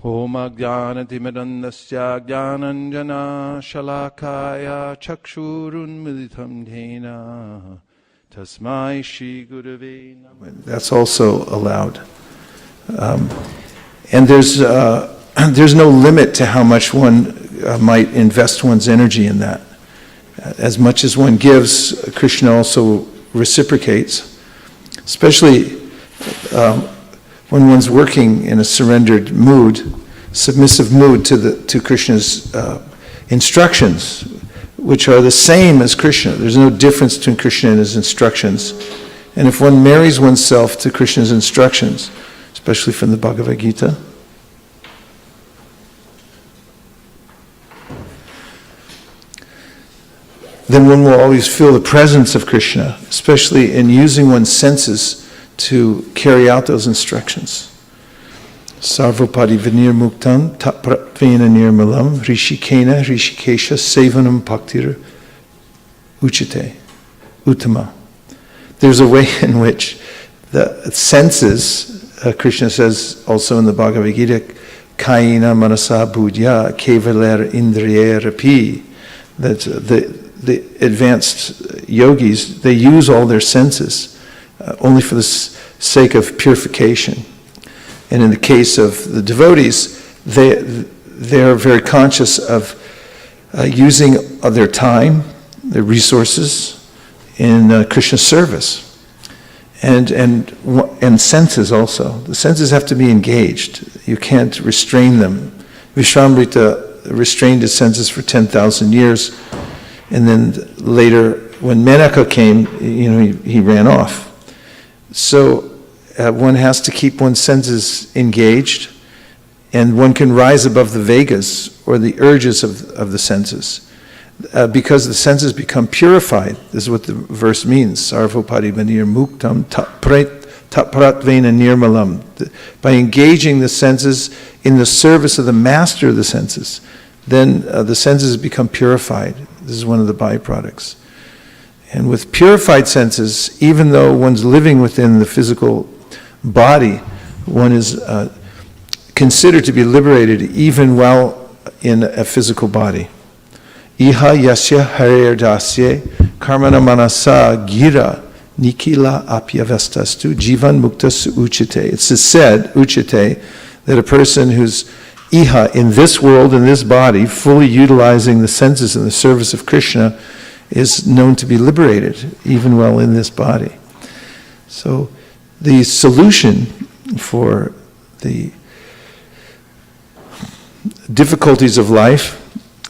Om Ajnanatimirandasya Jnananjana Shalakaya Chakshurunmilitam Dhena Tasmai Shri Gurave Namaha. That's also allowed. And there's no limit to how much one might invest one's energy in that. As much as one gives, Krishna also reciprocates, especially when one's working in a surrendered mood, submissive mood to Krishna's instructions, which are the same as Krishna. There's no difference between Krishna and his instructions. And if one marries oneself to Krishna's instructions, especially from the Bhagavad Gita, then one will always feel the presence of Krishna, especially in using one's senses to carry out those instructions. Sarvapadi vinir muktam tapratvena nirmalam rishikena rishikesha sevanam bhaktir uchite uttama. There's a way in which the senses, Krishna says also in the Bhagavad Gita, kaina manasa budhya kevaler indriyerapi, that the advanced yogis, they use all their senses only for the sake of purification. And in the case of the devotees, they are very conscious of using their time, their resources in Krishna's service. And senses also. The senses have to be engaged. You can't restrain them. Vishwamrita restrained his senses for 10,000 years. And then later, when Menaka came, he ran off. So one has to keep one's senses engaged, and one can rise above the Vegas, or the urges of the senses. Because the senses become purified. This is what the verse means. Sarvopadi vanir muktam tapratvena nirmalam. By engaging the senses in the service of the master of the senses, then the senses become purified. This is one of the byproducts. And with purified senses, even though one's living within the physical body, one is considered to be liberated even while in a physical body. Iha yasya harer dasye karmana manasa gira nikila apyavastastu jivan muktas uchite. It's said, uchite, that a person who's iha, in this world, in this body, fully utilizing the senses in the service of Krishna, is known to be liberated, even while in this body. So the solution for the difficulties of life,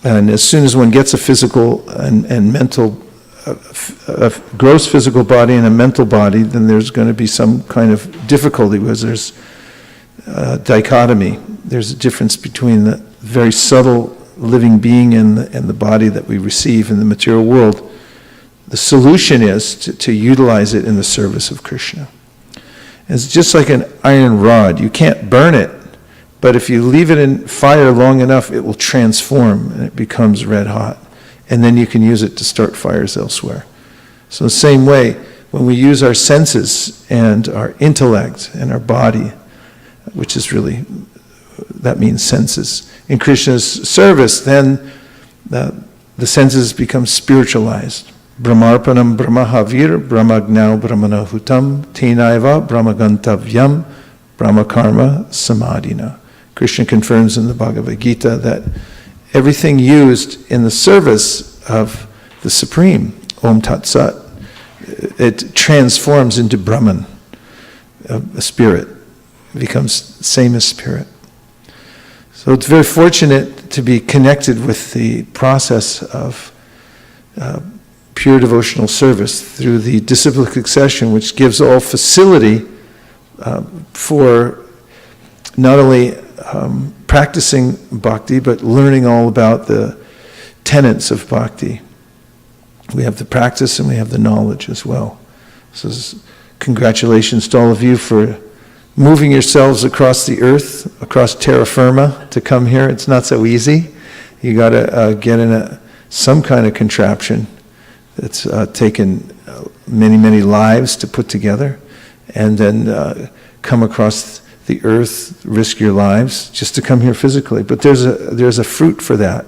and as soon as one gets a physical and mental, a gross physical body and a mental body, then there's going to be some kind of difficulty, because there's dichotomy. There's a difference between the very subtle living being and the body that we receive in the material world. The solution is to utilize it in the service of Krishna. It's just like an iron rod. You can't burn it, but if you leave it in fire long enough, it will transform and it becomes red hot. And then you can use it to start fires elsewhere. So the same way, when we use our senses and our intellect and our body, which is really, that means senses, in Krishna's service, then the senses become spiritualized. Brahmarpanam brahmahavir brahmagnau brahmanahutam tenaiva brahmagantavyam brahmakarma samadhina. Krishna confirms in the Bhagavad Gita that everything used in the service of the Supreme, Om Tat Sat, it transforms into Brahman, a spirit. It becomes same as spirit. So it's very fortunate to be connected with the process of pure devotional service through the disciplic succession, which gives all facility for not only practicing bhakti, but learning all about the tenets of bhakti. We have the practice and we have the knowledge as well. So congratulations to all of you for moving yourselves across the earth, across terra firma to come here. It's not so easy. You got to get in some kind of contraption that's taken many, many lives to put together, and then come across the earth, risk your lives just to come here physically. But there's a fruit for that.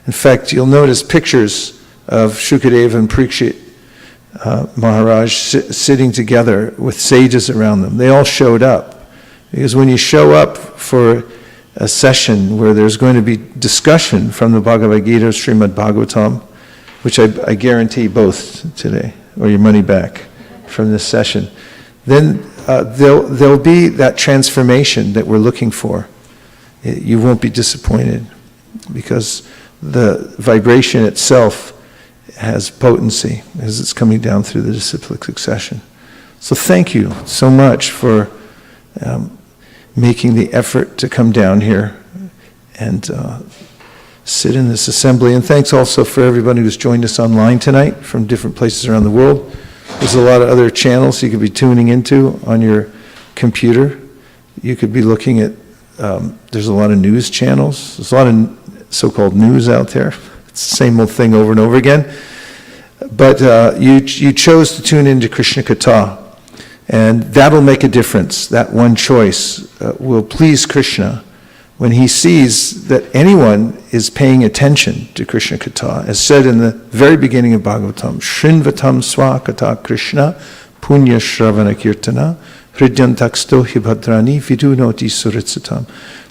In fact, you'll notice pictures of Shukadeva and Parikshit Maharaj sitting together with sages around them. They all showed up. Because when you show up for a session where there's going to be discussion from the Bhagavad Gita, Srimad Bhagavatam, which I guarantee both today, or your money back from this session, then there'll be that transformation that we're looking for. You won't be disappointed because the vibration itself has potency as it's coming down through the disciplic succession. So thank you so much for making the effort to come down here and sit in this assembly. And thanks also for everybody who's joined us online tonight from different places around the world. There's a lot of other channels you could be tuning into on your computer. You could be looking at, there's a lot of news channels. There's a lot of so-called news out there. It's the same old thing over and over again. But you chose to tune into Krishna Katha. And that'll make a difference. That one choice will please Krishna when he sees that anyone is paying attention to Krishna Katha. As said in the very beginning of Bhagavatam, Shrinvatam swa katha Krishna punya shravana kirtana hridyantaksto hibhadrani vidunoti suritsatam.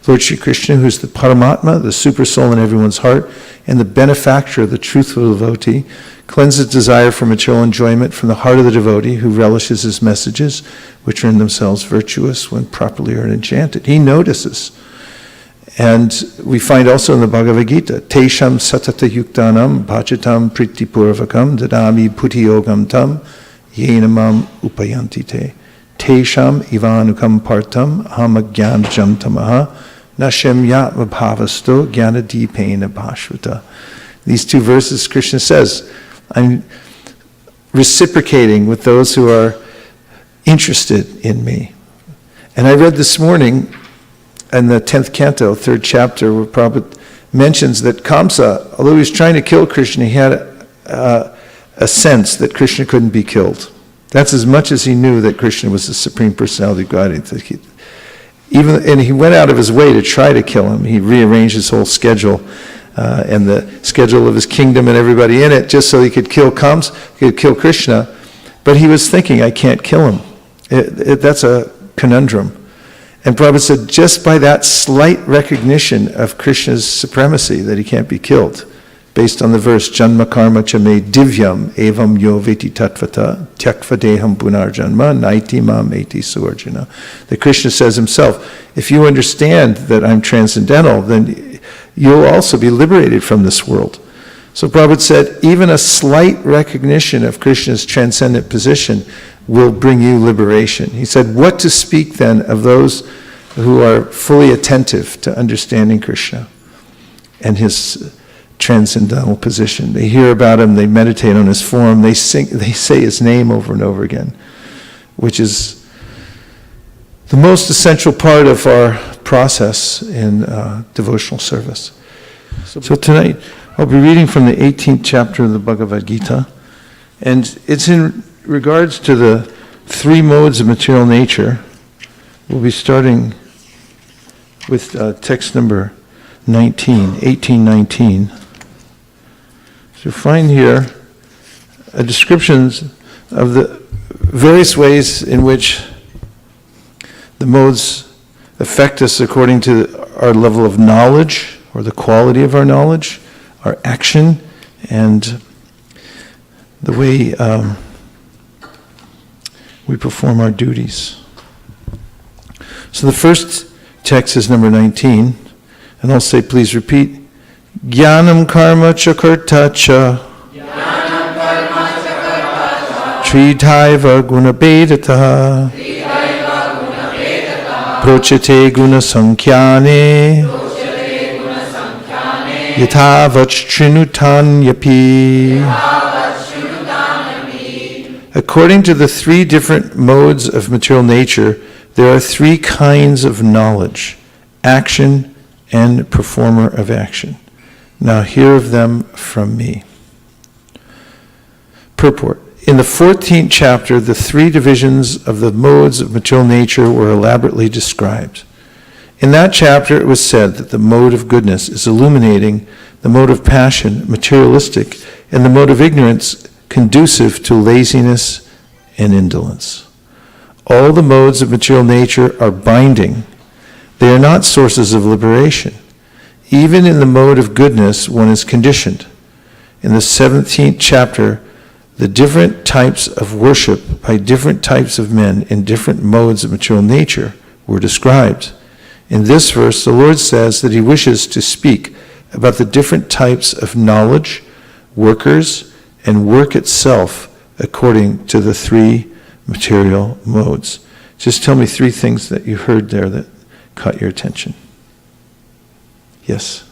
Lord Shri Krishna, who is the Paramatma, the super soul in everyone's heart, and the benefactor of the truthful devotee, cleanses desire for material enjoyment from the heart of the devotee who relishes his messages, which are in themselves virtuous when properly heard and chanted. He notices. And we find also in the Bhagavad Gita, Tesham satata yuktanam bhajatam pritipurvakam dadami putiyogam tam yenamam upayanti te. Tesham ivanukam partam hamagyanjam tamaha nashem yatma bhavasto jnanadipena bhashvata. These two verses, Krishna says, I'm reciprocating with those who are interested in me. And I read this morning in the 10th canto, 3rd chapter, where Prabhupada mentions that Kamsa, although he was trying to kill Krishna, he had a sense that Krishna couldn't be killed. That's as much as he knew that Krishna was the Supreme Personality of Godhead. And he went out of his way to try to kill him. He rearranged his whole schedule and the schedule of his kingdom and everybody in it, just so he could kill Krishna. But he was thinking, I can't kill him. That's a conundrum. And Prabhupada said, just by that slight recognition of Krishna's supremacy, that he can't be killed, based on the verse, Janma karma cha me divyam evam yo veti tatvata tyakva deham punarjanma naiti mam eti suarjuna. That Krishna says himself, if you understand that I'm transcendental, then you'll also be liberated from this world. So Prabhupada said, even a slight recognition of Krishna's transcendent position will bring you liberation. He said, what to speak then of those who are fully attentive to understanding Krishna and his transcendental position. They hear about him, they meditate on his form, they say his name over and over again, which is the most essential part of our process in devotional service. So tonight, I'll be reading from the 18th chapter of the Bhagavad Gita, and it's in regards to the 3 modes of material nature. We'll be starting with text number 1819. So find here a description of the various ways in which the modes affect us according to our level of knowledge, or the quality of our knowledge, our action, and the way we perform our duties. So the first text is number 19, and I'll say, please repeat. Jnanam karma chakarta cha tridhaiva gunabedata prochate guna sankyane yathavat shrinutanyapi. According to the 3 different modes of material nature, there are 3 kinds of knowledge: action and performer of action. Now hear of them from me. Purport. In the 14th chapter, the three divisions of the modes of material nature were elaborately described. In that chapter, it was said that the mode of goodness is illuminating, the mode of passion, materialistic, and the mode of ignorance, conducive to laziness and indolence. All the modes of material nature are binding. They are not sources of liberation. Even in the mode of goodness, one is conditioned. In the 17th chapter, the different types of worship by different types of men in different modes of material nature were described. In this verse, the Lord says that he wishes to speak about the different types of knowledge, workers, and work itself according to the three material modes. Just tell me three things that you heard there that caught your attention. Yes?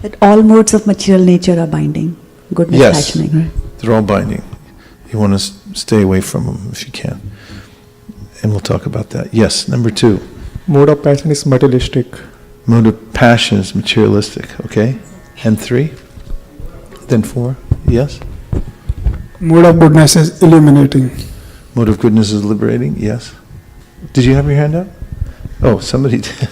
That all modes of material nature are binding. Goodness, Yes, passion, right? they're all binding. You want to stay away from them if you can. And we'll talk about that. Yes, number 2. Mode of passion is materialistic. Mode of passion is materialistic, okay? And 3? Then 4? Yes? Mode of goodness is illuminating. Mode of goodness is liberating? Yes? Did you have your hand up? Oh, somebody did.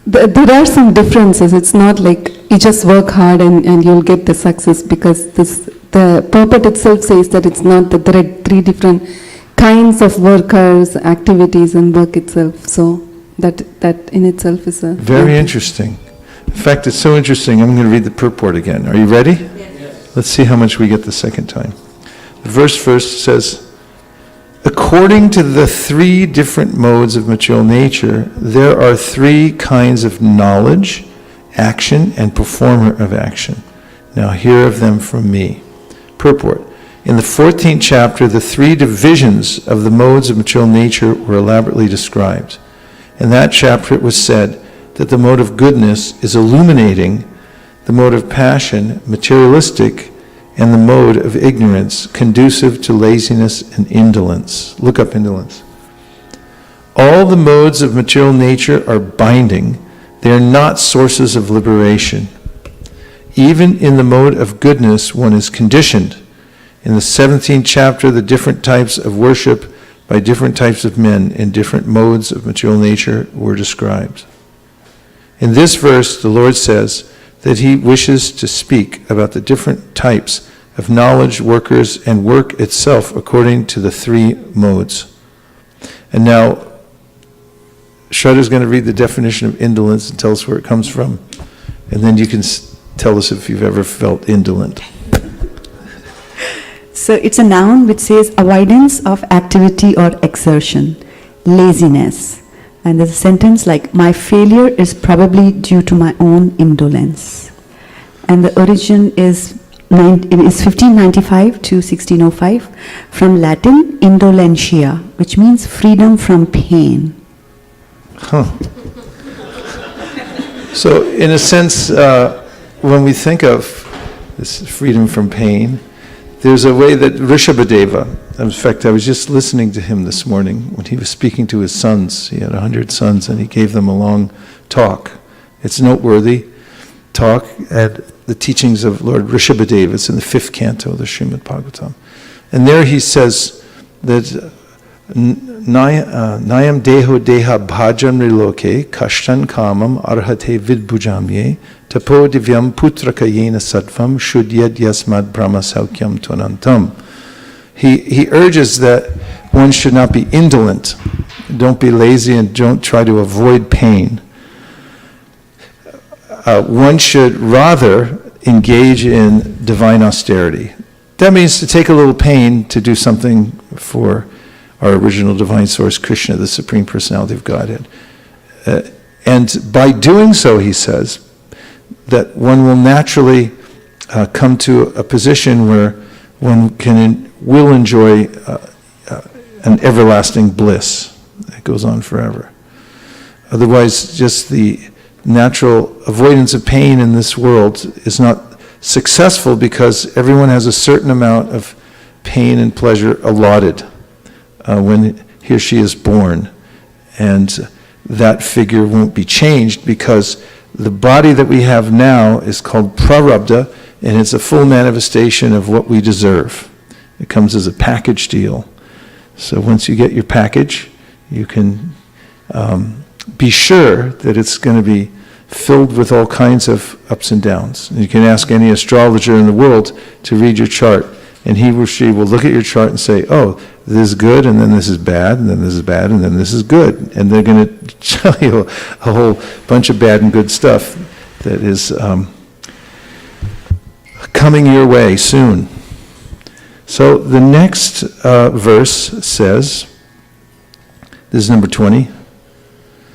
There are some differences. It's not like you just work hard and you'll get the success, because the purport itself says that it's not that there are 3 different kinds of workers, activities, and work itself. So that in itself is a... Very interesting. In fact, it's so interesting, I'm going to read the purport again. Are you ready? Yes. Let's see how much we get the second time. The verse first says, according to the 3 different modes of material nature, there are 3 kinds of knowledge, action, and performer of action. Now hear of them from me. Purport. In the 14th chapter, the 3 divisions of the modes of material nature were elaborately described. In that chapter it was said that the mode of goodness is illuminating, the mode of passion, materialistic, and the mode of ignorance, conducive to laziness and indolence. Look up indolence. All the modes of material nature are binding. They are not sources of liberation. Even in the mode of goodness, one is conditioned. In the 17th chapter, the different types of worship by different types of men in different modes of material nature were described. In this verse, the Lord says that he wishes to speak about the different types of knowledge, workers, and work itself according to the 3 modes. And now, Shraddha's going to read the definition of indolence and tell us where it comes from. And then you can tell us if you've ever felt indolent. So it's a noun which says avoidance of activity or exertion, laziness. And there's a sentence like, my failure is probably due to my own indolence. And the origin is 1595 to 1605, from Latin indolentia, which means freedom from pain. Huh. So in a sense, when we think of this freedom from pain, there's a way that Rishabhadeva, in fact, I was just listening to him this morning when he was speaking to his sons. He had 100 sons and he gave them a long talk. It's noteworthy talk at the teachings of Lord Rishabhadeva. It's in the 5th canto of the Srimad Bhagavatam. And there he says that Nayam deho deha bhajan riloke kashtan kamam arhate vidbhujamye tapo divyam putraka yena sattvam shudyad yasmad brahma saukyam tonantam. He urges that one should not be indolent. Don't be lazy and don't try to avoid pain. One should rather engage in divine austerity. That means to take a little pain to do something for our original divine source, Krishna, the Supreme Personality of Godhead. And by doing so, he says, that one will naturally come to a position where one will enjoy an everlasting bliss that goes on forever. Otherwise, just the natural avoidance of pain in this world is not successful because everyone has a certain amount of pain and pleasure allotted. when he or she is born. And that figure won't be changed because the body that we have now is called prarabdha, and it's a full manifestation of what we deserve. It comes as a package deal. So once you get your package, you can be sure that it's going to be filled with all kinds of ups and downs. And you can ask any astrologer in the world to read your chart, and he or she will look at your chart and say, oh, this is good, and then this is bad, and then this is bad, and then this is good. And they're going to tell you a whole bunch of bad and good stuff that is coming your way soon. So the next verse says, this is number 20,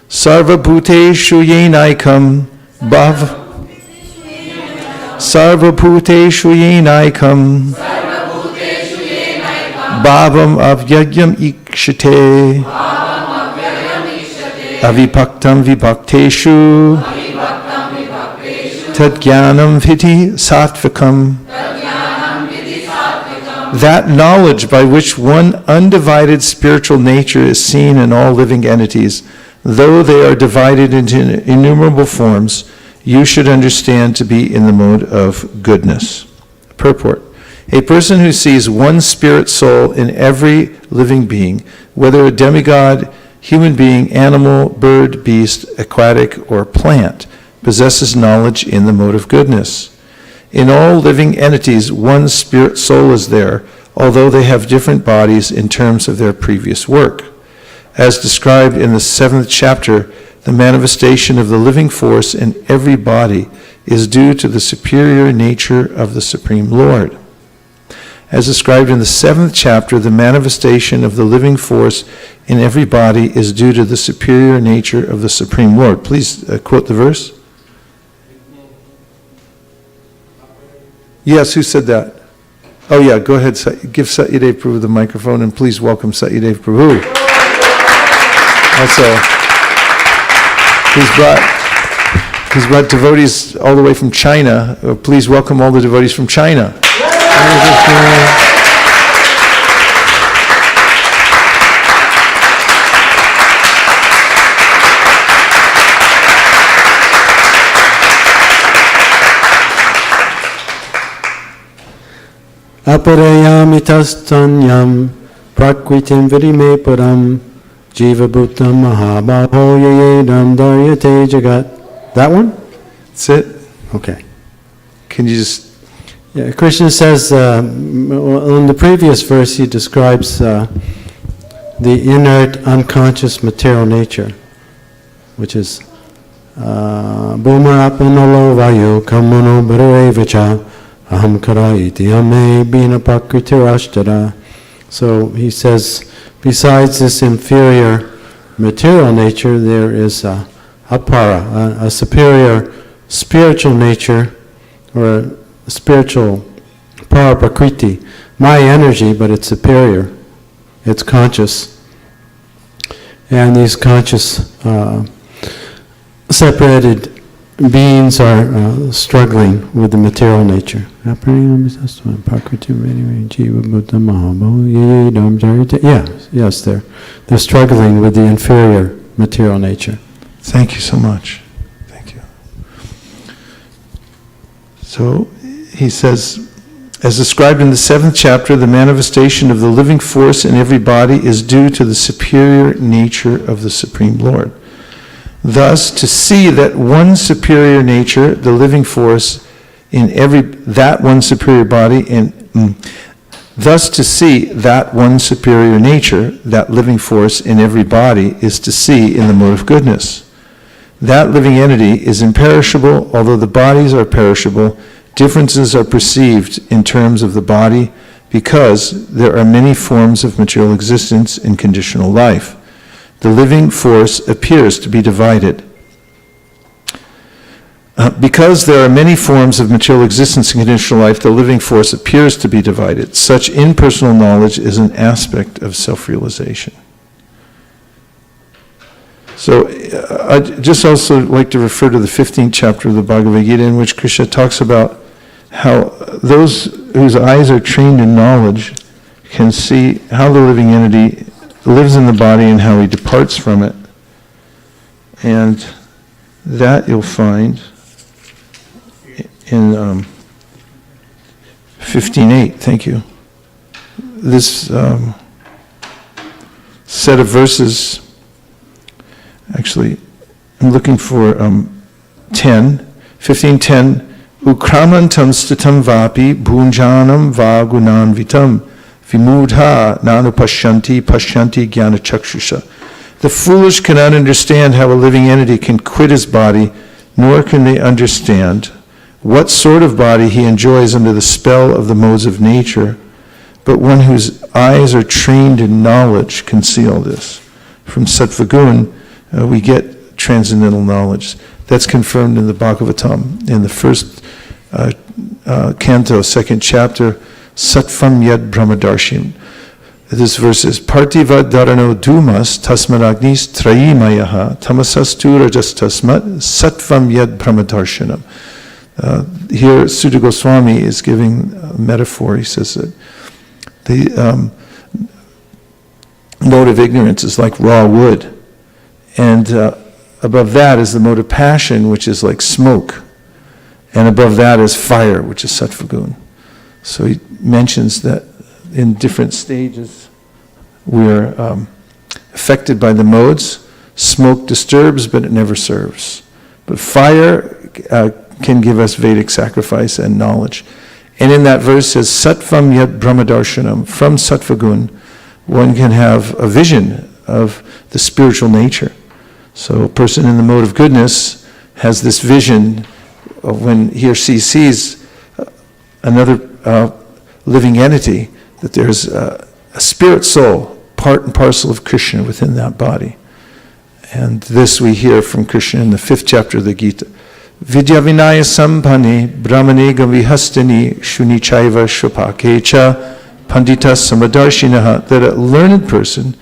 Sarva Bhuteshu Yenaikam Sarva Bhuteshu Yenaikam Bhavam Avyagyam Ikshate Avipaktam Vibhakteshu Tadjnanam Viti Sattvikam. That knowledge by which one undivided spiritual nature is seen in all living entities, though they are divided into innumerable forms, you should understand to be in the mode of goodness. Purport. A person who sees one spirit soul in every living being, whether a demigod, human being, animal, bird, beast, aquatic, or plant, possesses knowledge in the mode of goodness. In all living entities, one spirit soul is there, although they have different bodies in terms of their previous work. As described in the 7th chapter, the manifestation of the living force in every body is due to the superior nature of the Supreme Lord. As described in the 7th chapter, the manifestation of the living force in every body is due to the superior nature of the Supreme Lord. Please quote the verse. Yes, who said that? Oh yeah, go ahead, give Satyadev Prabhu the microphone, and please welcome Satyadev Prabhu. Also, he's brought devotees all the way from China. Please welcome all the devotees from China. Aparayamitasthanyam prakritim vidime param jiva bhutam mahabaho yayedam daryate jagat. That one? That's it. Okay. Can you just... Yeah, Krishna says, in the previous verse he describes the inert, unconscious material nature, which is Bhumarapano vayu kamano bharevacha aham karayiti ame bina prakritirashtara. So he says, besides this inferior material nature, there is a para, a superior spiritual nature, or a spiritual para prakriti, my energy, but it's superior, it's conscious. And these conscious separated beings are struggling with the material nature. Yes, they're struggling with the inferior material nature. Thank you so much. Thank you. So he says, as described in the 7th chapter, the manifestation of the living force in every body is due to the superior nature of the Supreme Lord. Thus, to see that one superior nature, the living force in that one superior body, thus to see that one superior nature, that living force in every body, is to see in the mode of goodness. That living entity is imperishable, although the bodies are perishable. Differences are perceived in terms of the body because there are many forms of material existence in conditional life. The living force appears to be divided. Because there are many forms of material existence in conditional life, the living force appears to be divided. Such impersonal knowledge is an aspect of self-realization. So I'd just also like to refer to the 15th chapter of the Bhagavad Gita, in which Krishna talks about how those whose eyes are trained in knowledge can see how the living entity lives in the body and how he departs from it. And that you'll find in 15:8. Thank you. This set of verses, actually, I'm looking for 15:10. Ukramantam stitam vapi bhunjanam vagunanvitam vimudha nanupashyanti pashyanti jnanachakshusha. The foolish cannot understand how a living entity can quit his body, nor can they understand what sort of body he enjoys under the spell of the modes of nature. But one whose eyes are trained in knowledge can see all this. From Sattvagun, we get transcendental knowledge. That's confirmed in the Bhagavatam, in the first canto, second chapter, Sattvam Yad Brahmadarshim. This verse is, Partiva dharano dumas tasmanagnis trayimayaha tamasastu rajas tasmat sattvam yad brahmadarshanam. Here, Sutta Goswami is giving a metaphor. He says that the mode of ignorance is like raw wood, and above that is the mode of passion, which is like smoke, and above that is fire, which is sattvagun. So he mentions that in different stages we're affected by the modes. Smoke disturbs, but it never serves. But fire can give us Vedic sacrifice and knowledge. And in that verse says, Sattvam Yad Brahmadarshanam, from Sattvagun, one can have a vision of the spiritual nature. So a person in the mode of goodness has this vision of when he or she sees another living entity, that there's a spirit soul, part and parcel of Krishna within that body. And this we hear from Krishna in the 5th chapter of the Gita. Vidya vinaya sampani brahmane gavihastani shunichaiva shupakecha pandita samadarshinaha. That a learned person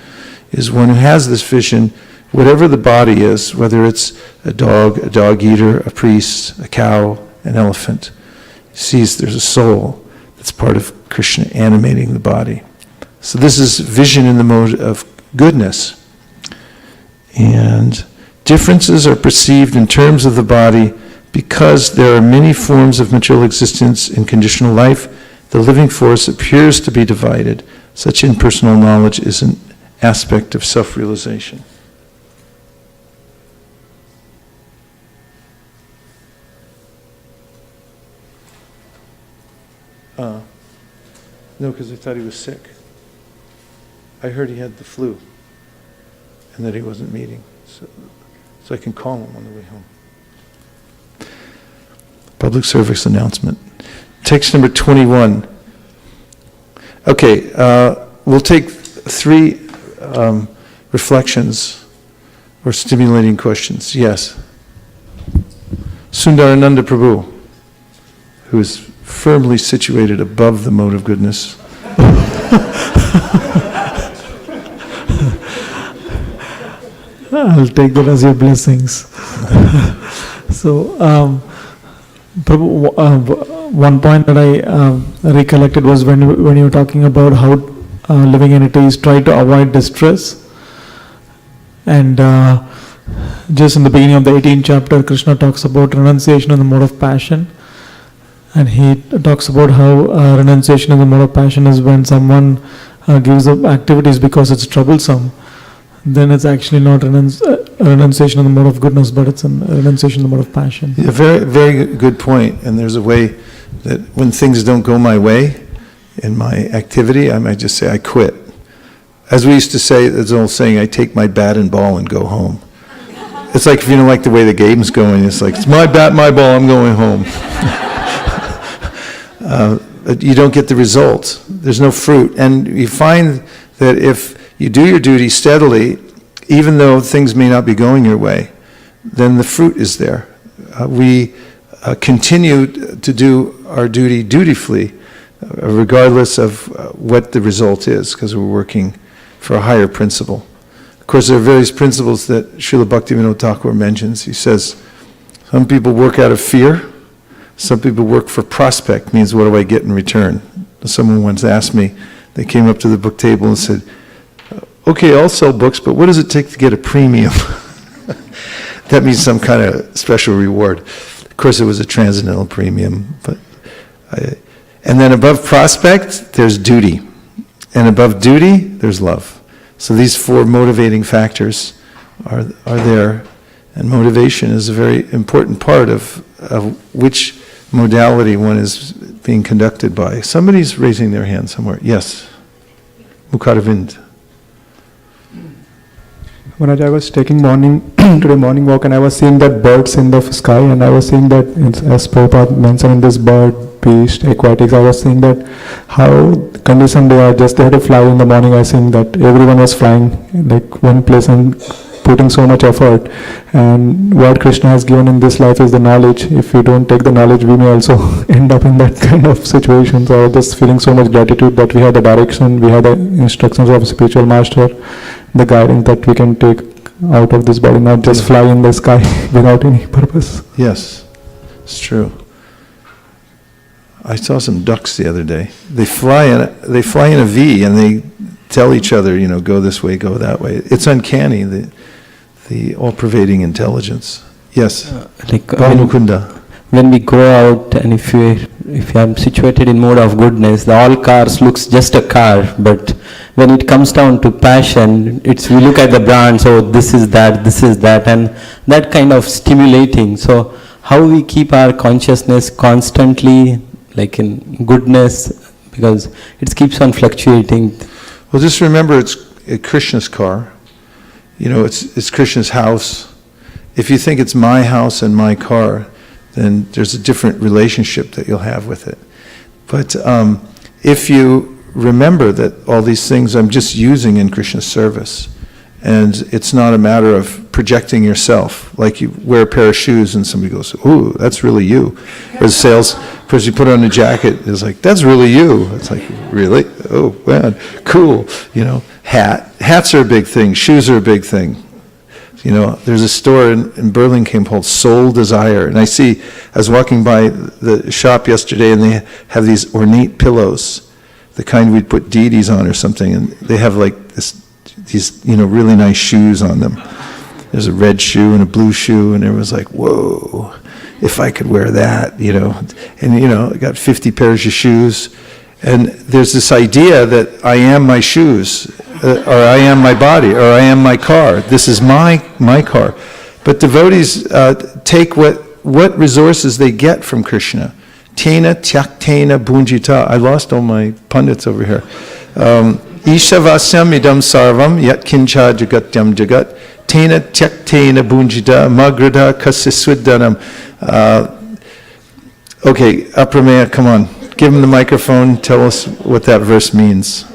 is one who has this vision, whatever the body is, whether it's a dog eater, a priest, a cow, an elephant, sees there's a soul that's part of Krishna animating the body. So this is vision in the mode of goodness. And differences are perceived in terms of the body because there are many forms of material existence in conditional life. The living force appears to be divided. Such impersonal knowledge is an aspect of self-realization. No, because I thought he was sick. I heard he had the flu and that he wasn't meeting. So I can call him on the way home. Public service announcement. Text number 21. Okay, we'll take 3 reflections or stimulating questions. Yes. Sundarananda Prabhu, who is firmly situated above the mode of goodness. I'll take that as your blessings. So, Prabhu, one point that I recollected was when you were talking about how living entities try to avoid distress. And just in the beginning of the 18th chapter, Krishna talks about renunciation in the mode of passion. And he talks about how renunciation in the mode of passion is when someone gives up activities because it's troublesome. Then it's actually not renunciation in the mode of goodness, but it's a renunciation in the mode of passion. Yeah, very, very good point. And there's a way that when things don't go my way in my activity, I might just say, I quit. As we used to say, there's an old saying, I take my bat and ball and go home. It's like if you don't like the way the game's going, it's like, it's my bat, my ball, I'm going home. You don't get the result. There's no fruit. And you find that if you do your duty steadily, even though things may not be going your way, then the fruit is there. We continue to do our duty dutifully, regardless of what the result is, because we're working for a higher principle. Of course, there are various principles that Srila Bhaktivinoda Thakur mentions. He says, some people work out of fear, some people work for prospect, means what do I get in return? Someone once asked me, they came up to the book table and said, okay, I'll sell books, but what does it take to get a premium? That means some kind of special reward. Of course, it was a transcendental premium, but and then above prospect, there's duty. And above duty, there's love. So these four motivating factors are there. And motivation is a very important part of which modality one is being conducted by. Somebody's raising their hand somewhere. Yes. Mukaravind. When I was taking today morning walk, and I was seeing that birds in the sky, and I was seeing that, as Prabhupada mentioned in this bird, beast, aquatics, I was seeing that how conditioned they are, just they had to fly in the morning. I seen that everyone was flying like one place and putting so much effort, and what Krishna has given in this life is the knowledge. If we don't take the knowledge, we may also end up in that kind of situation. So I was just feeling so much gratitude that we have the direction, we have the instructions of a spiritual master, the guidance that we can take out of this body, not just fly in the sky without any purpose. Yes, it's true. I saw some ducks the other day. They fly in a V, and they tell each other, go this way, go that way. It's uncanny, the all-pervading intelligence. Yes, Bhavamukunda. When we go out, and if you are situated in mode of goodness, all cars looks just a car, but when it comes down to passion, we look at the brands, oh, this is that, and that kind of stimulating. So how we keep our consciousness constantly like in goodness, because it keeps on fluctuating. Well, just remember it's Krishna's car. It's Krishna's house. If you think it's my house and my car, then there's a different relationship that you'll have with it. But if you remember that all these things I'm just using in Krishna's service, and it's not a matter of projecting yourself, like you wear a pair of shoes and somebody goes, ooh, that's really you. Or the salesperson, you put on a jacket, is like, that's really you. It's like, really? Oh, man, cool. Hats are a big thing, shoes are a big thing. There's a store in Burlingame called Soul Desire, and I was walking by the shop yesterday, and they have these ornate pillows, the kind we'd put deities on or something, and they have like these really nice shoes on them. There's a red shoe and a blue shoe, and everyone's like, whoa, if I could wear that, And I got 50 pairs of shoes, and there's this idea that I am my shoes, or I am my body, or I am my car. This is my car. But devotees take what resources they get from Krishna. Tena tyaktena bunjita. I lost all my pundits over here. Ishavasyam idam sarvam yat kincha jagatyam jagat. Tena tyaktena bunjita magrada kasiswiddanam. Okay, Aprameya, come on. Give him the microphone. Tell us what that verse means.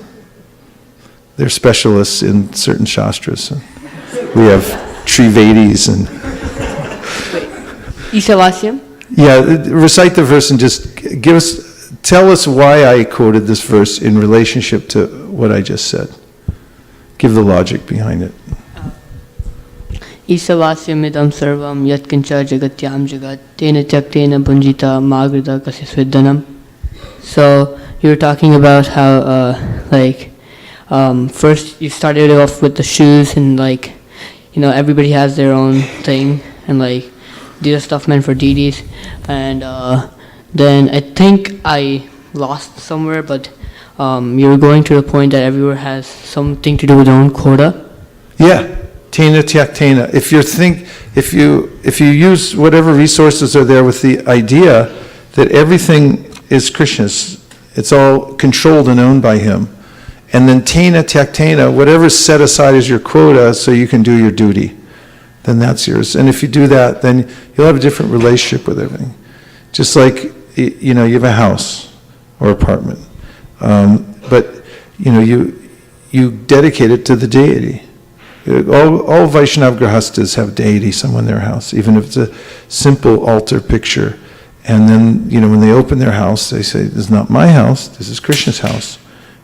They're specialists in certain shastras. We have Trivedis and... Ishavasyam? Yeah, recite the verse and just tell us why I quoted this verse in relationship to what I just said. Give the logic behind it. Ishavasyam idam sarvam yat kincha jagatyam jagat tena tyaktena bunjita magrida kasisviddanam. So you were talking about how first you started off with the shoes, and everybody has their own thing, and these are stuff meant for deities, and then I think I lost somewhere, but you were going to the point that everywhere has something to do with their own quota. Yeah, tena tyaktena. If you use whatever resources are there with the idea that everything is Krishna's, it's all controlled and owned by him. And then tena tyaktena, whatever's set aside as your quota so you can do your duty, then that's yours. And if you do that, then you'll have a different relationship with everything. Just like, you have a house or apartment. But, you dedicate it to the deity. All Vaishnava Grahastas have deity somewhere in their house, even if it's a simple altar picture. And then, when they open their house, they say, this is not my house, this is Krishna's house.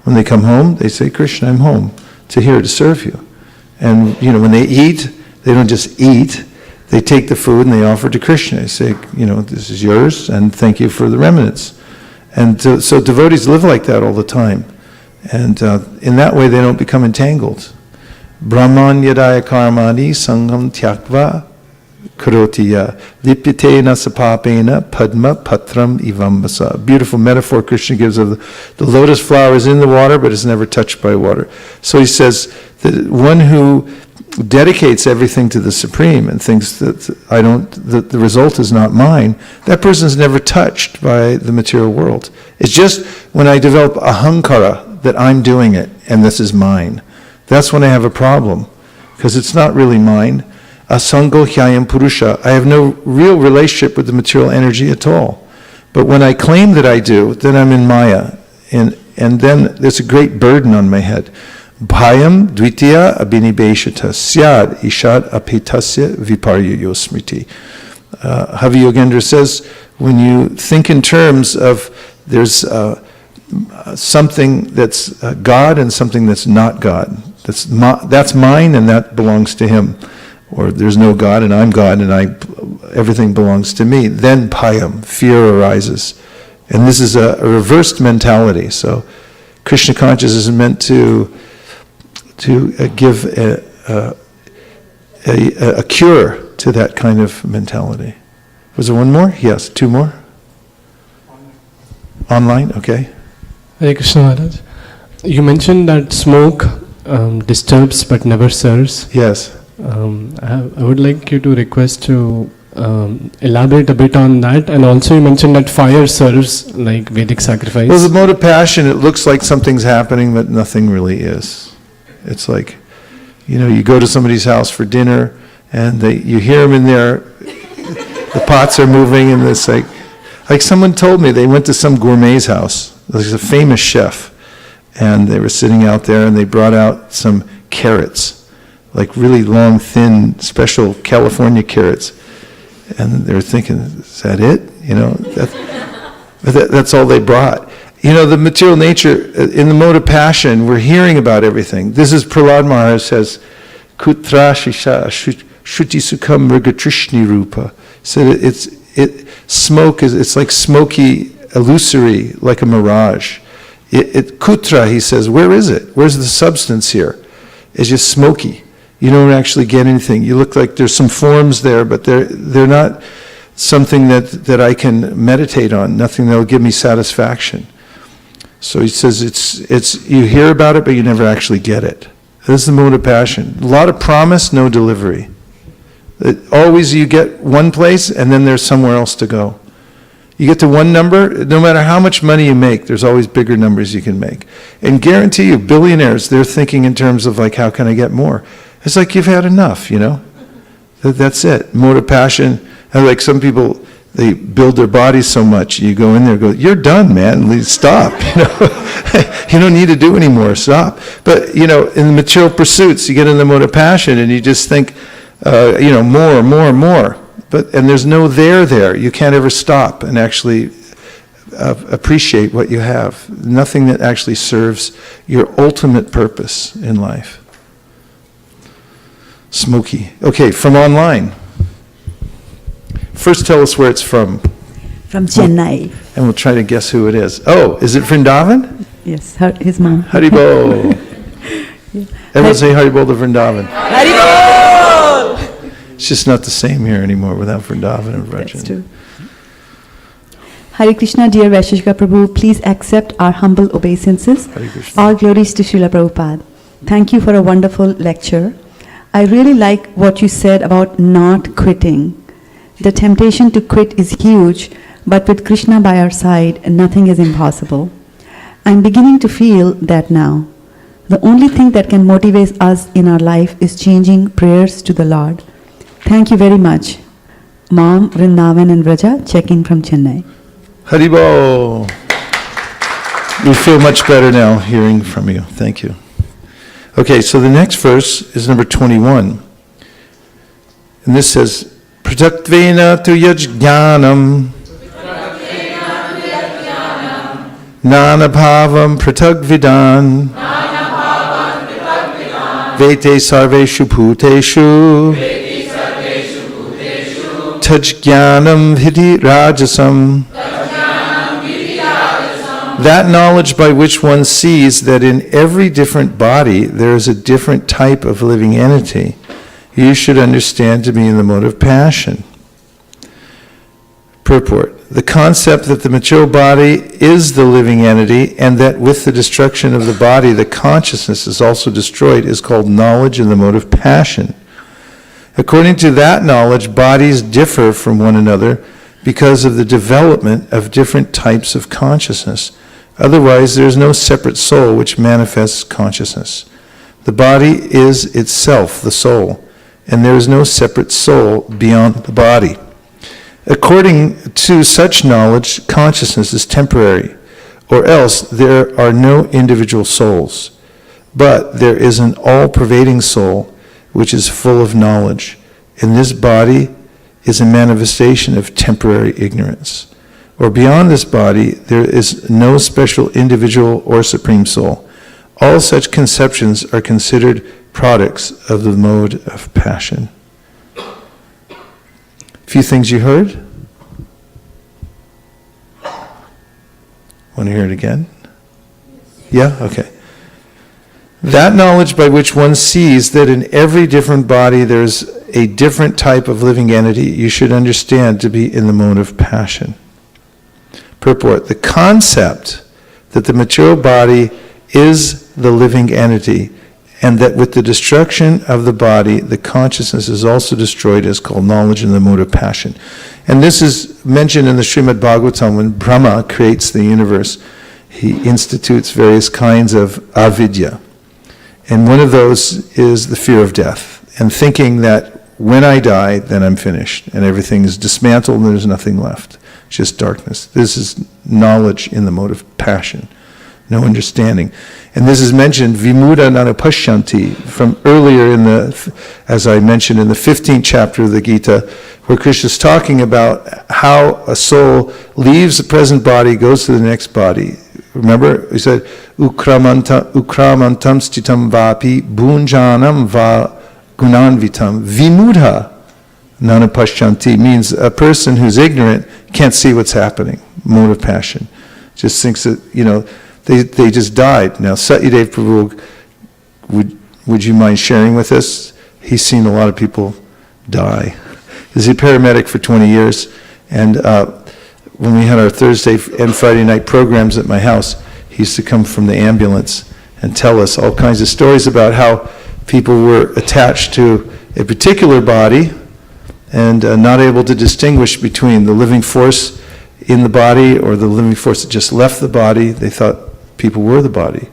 When they come home, they say, Krishna, I'm home, here to serve you. And, when they eat, they don't just eat, they take the food and they offer to Krishna. They say, this is yours, and thank you for the remnants. And so devotees live like that all the time. And in that way, they don't become entangled. Brahman yadaya karmani sangam tyakva karotiya lipitena sapapena padma patram ivambasa. Beautiful metaphor Krishna gives of the lotus flower is in the water but is never touched by water. So he says that one who dedicates everything to the Supreme and thinks that that the result is not mine, that person is never touched by the material world. It's just when I develop ahankara that I'm doing it and this is mine. That's when I have a problem, because it's not really mine. Asango hyayam purusha. I have no real relationship with the material energy at all. But when I claim that I do, then I'm in maya. And then there's a great burden on my head. Bhayam dvitiya abhinibeshata syad ishad apetasya viparyoyo smriti. Havi Yogendra says, when you think in terms of there's something that's God and something that's not God, that's mine and that belongs to him. Or there's no God and I'm God and everything belongs to me. Then bhayam, fear arises. And this is a reversed mentality. So Krishna consciousness is meant to give a cure to that kind of mentality. Was there one more? Yes, two more? Online, okay. Hare Krishna Maharaj. You mentioned that smoke disturbs but never serves. Yes. I would like you to request to elaborate a bit on that, and also you mentioned that fire serves like Vedic sacrifice. Well, the mode of passion, it looks like something's happening, but nothing really is. It's like, you go to somebody's house for dinner, and you hear them in there, the pots are moving, and it's like someone told me they went to some gourmet's house. There's a famous chef, and they were sitting out there, and they brought out some carrots, like really long, thin, special California carrots. And they were thinking, is that it? That's all they brought. The material nature, in the mode of passion, we're hearing about everything. This is Prahlad Maharaj says, Kutra shisha shuti sukham mrigatrishni rupa. So smoke it's like smoky, illusory, like a mirage. Kutra, he says, where is it? Where's the substance here? It's just smoky. You don't actually get anything. You look like there's some forms there, but they're not something that I can meditate on, nothing that will give me satisfaction. So he says it's you hear about it, but you never actually get it. This is the mode of passion. A lot of promise, no delivery. Always you get one place, and then there's somewhere else to go. You get to one number, no matter how much money you make, there's always bigger numbers you can make. And guarantee you, billionaires, they're thinking in terms of how can I get more? It's like you've had enough, That's it. Mode of passion. And like some people, they build their bodies so much. You go in there, you're done, man. Stop. You don't need to do anymore. Stop. But in the material pursuits, you get in the mode of passion, and you just think, more. And there's no there. You can't ever stop and actually appreciate what you have. Nothing that actually serves your ultimate purpose in life. Smoky. Okay, from online. First tell us where it's from. From Chennai. And we'll try to guess who it is. Oh, is it Vrindavan? Yes, his mom. Haribol. Everyone say Haribol to Vrindavan. Haribol! It's just not the same here anymore without Vrindavan and Vrajan. That's true. Hare Krishna, dear Vaisesika Prabhu, please accept our humble obeisances. Hare Krishna. All glories to Srila Prabhupada. Thank you for a wonderful lecture. I really like what you said about not quitting. The temptation to quit is huge, but with Krishna by our side, nothing is impossible. I'm beginning to feel that now. The only thing that can motivate us in our life is changing prayers to the Lord. Thank you very much. Mom, Vrindavan and Vraja, checking from Chennai. Haribol. We feel much better now hearing from you. Thank you. Okay, so the next verse is number 21. And this says, Pratatvena tu yajnanam nanabhavam pratagvidan vete sarveshu bhuteshu tajjnanam vidhi rajasam That knowledge by which one sees that in every different body there is a different type of living entity, you should understand to be in the mode of passion. Purport. The concept that the material body is the living entity and that with the destruction of the body the consciousness is also destroyed is called knowledge in the mode of passion. According to that knowledge, bodies differ from one another because of the development of different types of consciousness. Otherwise, there is no separate soul which manifests consciousness. The body is itself the soul, and there is no separate soul beyond the body. According to such knowledge, consciousness is temporary, or else there are no individual souls. But there is an all-pervading soul which is full of knowledge, and this body is a manifestation of temporary ignorance. Or beyond this body, there is no special individual or supreme soul. All such conceptions are considered products of the mode of passion. Few things you heard? Want to hear it again? Yeah? Okay. That knowledge by which one sees that in every different body there's a different type of living entity, you should understand to be in the mode of passion. Purport. The concept that the material body is the living entity and that with the destruction of the body, the consciousness is also destroyed is called knowledge in the mode of passion. And this is mentioned in the Srimad Bhagavatam when Brahma creates the universe. He institutes various kinds of avidya. And one of those is the fear of death and thinking that when I die, then I'm finished and everything is dismantled and there's nothing left. It's just darkness. This is knowledge in the mode of passion. No understanding. And this is mentioned, vimuda nanupashyanti, from earlier in the, as I mentioned, in the 15th chapter of the Gita, where Krishna is talking about how a soul leaves the present body, goes to the next body. Remember, he said, ukramantam stitam vapi bhunjanam va gunanvitam vimudha nanupashyanti, means a person who's ignorant can't see what's happening. Mode of passion. Just thinks that, they just died. Now, Satyadev Prabhu, would you mind sharing with us? He's seen a lot of people die. He's a paramedic for 20 years, and when we had our Thursday and Friday night programs at my house, he used to come from the ambulance and tell us all kinds of stories about how people were attached to a particular body and not able to distinguish between the living force in the body or the living force that just left the body. They thought people were the body.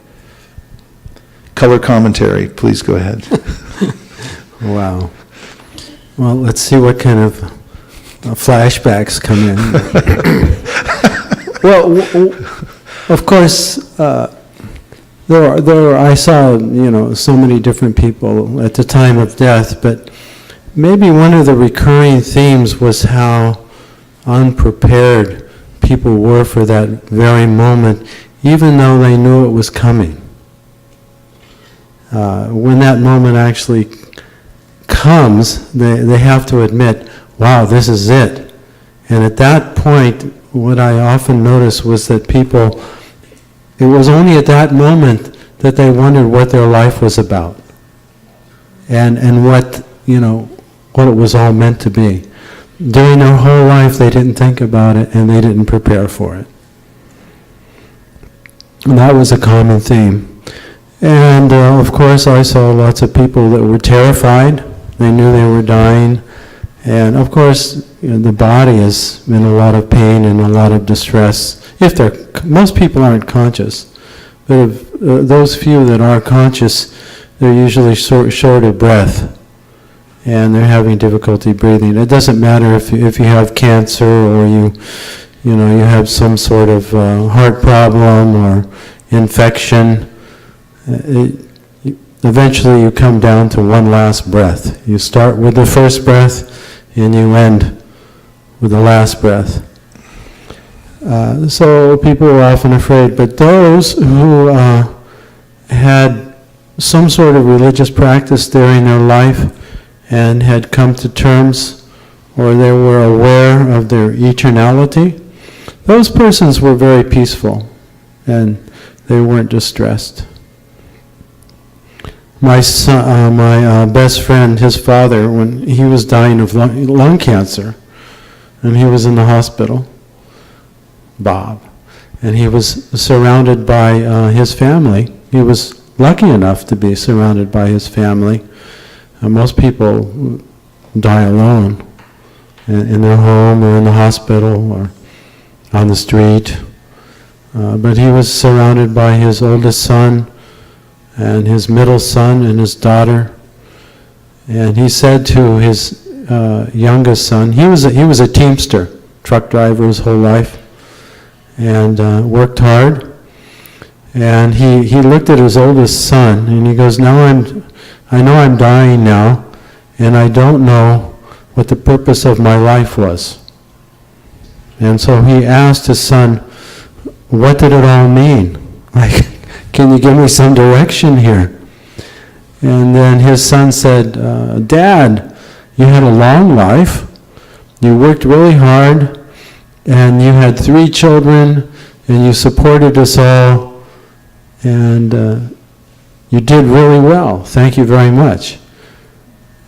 Color commentary, please go ahead. Wow. Well, let's see what kind of flashbacks come in. Well, of course, I saw, so many different people at the time of death, but maybe one of the recurring themes was how unprepared people were for that very moment, even though they knew it was coming. When that moment actually comes, they have to admit, wow, this is it. And at that point, what I often noticed was that people, it was only at that moment that they wondered what their life was about and what, what it was all meant to be. During their whole life, they didn't think about it and they didn't prepare for it. And that was a common theme. And of course, I saw lots of people that were terrified. They knew they were dying. And of course, the body is in a lot of pain and a lot of distress. Most people aren't conscious, but if those few that are conscious, they're usually short of breath, and they're having difficulty breathing. It doesn't matter if you have cancer or you have some sort of heart problem or infection. Eventually, you come down to one last breath. You start with the first breath, and you end with the last breath. So people were often afraid, but those who had some sort of religious practice during their life and had come to terms, or they were aware of their eternality, those persons were very peaceful. and they weren't distressed. My son, my best friend, his father, when he was dying of lung cancer, and he was in the hospital, Bob, and he was surrounded by his family. He was lucky enough to be surrounded by his family. Most people die alone in their home or in the hospital or on the street. But he was surrounded by his oldest son and his middle son and his daughter. And he said to his youngest son, he was a teamster, truck driver his whole life, and worked hard. And he looked at his oldest son and he goes, I know I'm dying now, and I don't know what the purpose of my life was. And so he asked his son, what did it all mean? Like, can you give me some direction here? And then his son said, Dad, you had a long life, you worked really hard, and you had 3 children, and you supported us all, and you did really well. Thank you very much.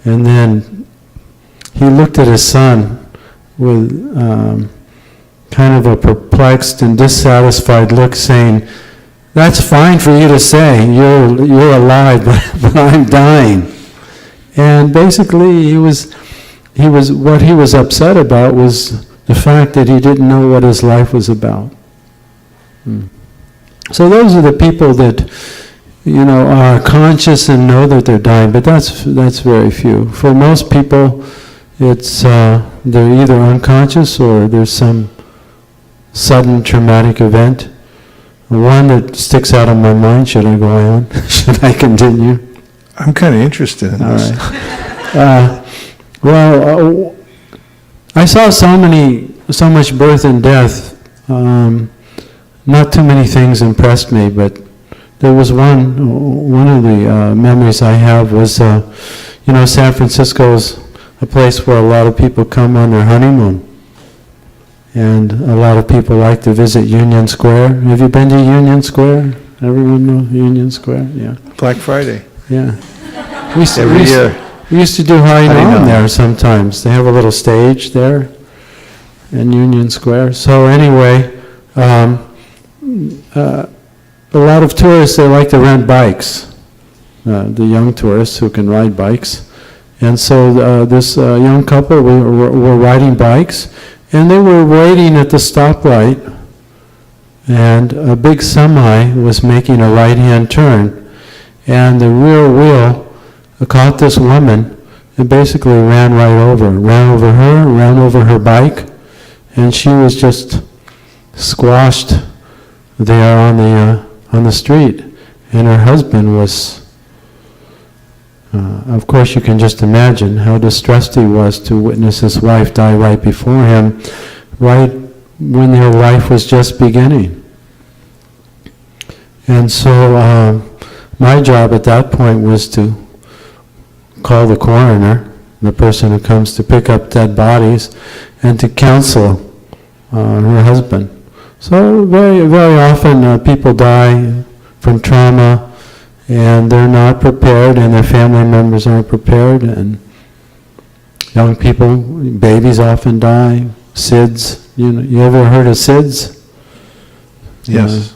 And then he looked at his son with kind of a perplexed and dissatisfied look, saying, that's fine for you to say, you're alive, but I'm dying. And basically what he was upset about was the fact that he didn't know what his life was about. So those are the people that, are conscious and know that they're dying, but that's very few. For most people, it's they're either unconscious or there's some sudden traumatic event. One that sticks out in my mind, should I go on? Should I continue? I'm kind of interested in this. All right. I saw so much birth and death. Not too many things impressed me, but there was one of the memories I have was, San Francisco is a place where a lot of people come on their honeymoon. And a lot of people like to visit Union Square. Have you been to Union Square? Everyone know Union Square? Yeah. Black Friday. Yeah. Every year. We used to do Harinam Harinam there sometimes. They have a little stage there in Union Square. So anyway, a lot of tourists, they like to rent bikes. The young tourists who can ride bikes. And so this young couple were riding bikes, and they were waiting at the stoplight, and a big semi was making a right-hand turn, and the rear wheel caught this woman and basically ran over her bike, and she was just squashed there on the street, and her husband was. Of course, you can just imagine how distressed he was to witness his wife die right before him, right when their life was just beginning. And so my job at that point was to call the coroner, the person who comes to pick up dead bodies, and to counsel her husband. So very, very often people die from trauma, and they're not prepared, and their family members aren't prepared, and young people, babies often die, SIDS. You ever heard of SIDS? Yes.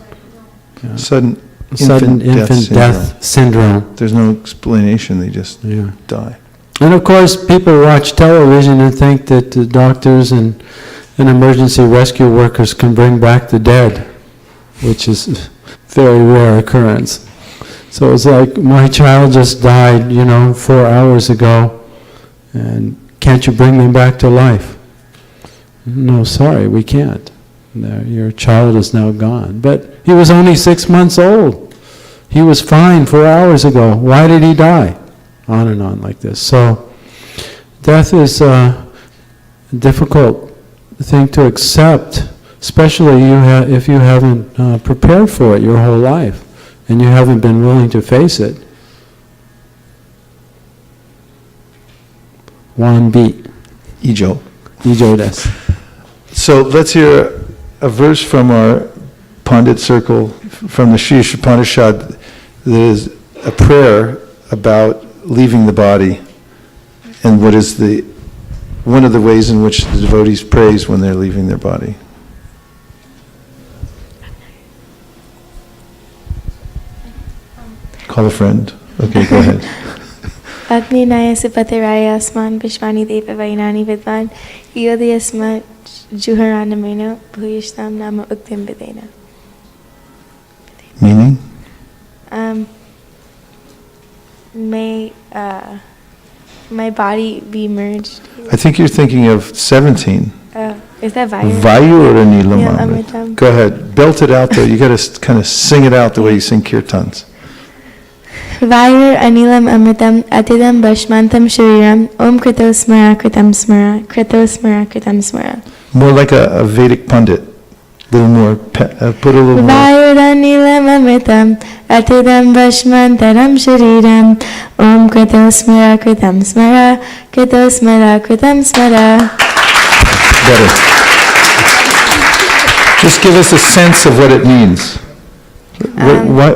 Yeah. Sudden infant death syndrome. There's no explanation, they just die. And of course, people watch television and think that the doctors and emergency rescue workers can bring back the dead, which is a very rare occurrence. So it's like, my child just died, 4 hours ago, and can't you bring them back to life? No, sorry, we can't. No, your child is now gone. But he was only 6 months old. He was fine 4 hours ago. Why did he die? On and on like this. So death is a difficult thing to accept, especially if you haven't prepared for it your whole life, and you haven't been willing to face it. One beat. Ijo. Ijo desu. So let's hear a verse from our Pandit circle, from the Sri Upanishad, there's a prayer about leaving the body, and what is one of the ways in which the devotees praise when they're leaving their body. Call a friend. Okay, go ahead. Agninaya Supatiraya Asman Vishwani Deva Vainani Vidvan Yodi Asma Juharanamena Bhuyishtam Nama Uktim Videna. Meaning? May my body be merged. I think you're thinking of 17. Is that Vayu? Vayu or Anilam Yeah, Amrit? Amritam. Go ahead. Belt it out though. You got to kind of sing it out the way you sing kirtans. Vayu Anilam Amritam Atidam Bashmantam Shariram Om Krito Smara Kritam Smara Krito Smara Kritam Smara. More like a Vedic Pandit. A little more, put a little more. Vayu Anilam Amritam Atidam Bashmantaram Shariram Om Krito Smara Kritam Smara Krito Smara Kritam Smara. Better. Just give us a sense of what it means.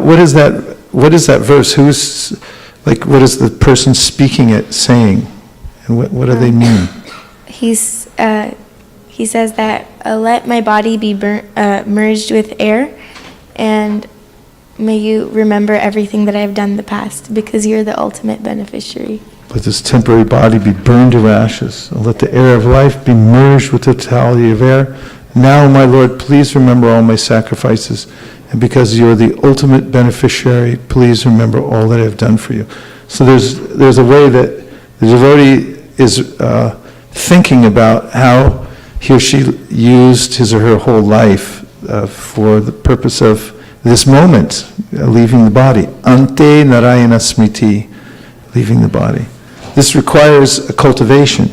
What is that? What is that verse? What is the person speaking it saying? And what do they mean? He says that let my body be merged with air, and may you remember everything that I've done in the past, because you're the ultimate beneficiary. Let this temporary body be burned to ashes, and let the air of life be merged with the totality of air. Now, my Lord, please remember all my sacrifices, and because you're the ultimate beneficiary, please remember all that I've done for you. So there's a way that the devotee is thinking about how he or she used his or her whole life for the purpose of this moment, leaving the body. Ante Narayana Smriti, leaving the body. This requires a cultivation.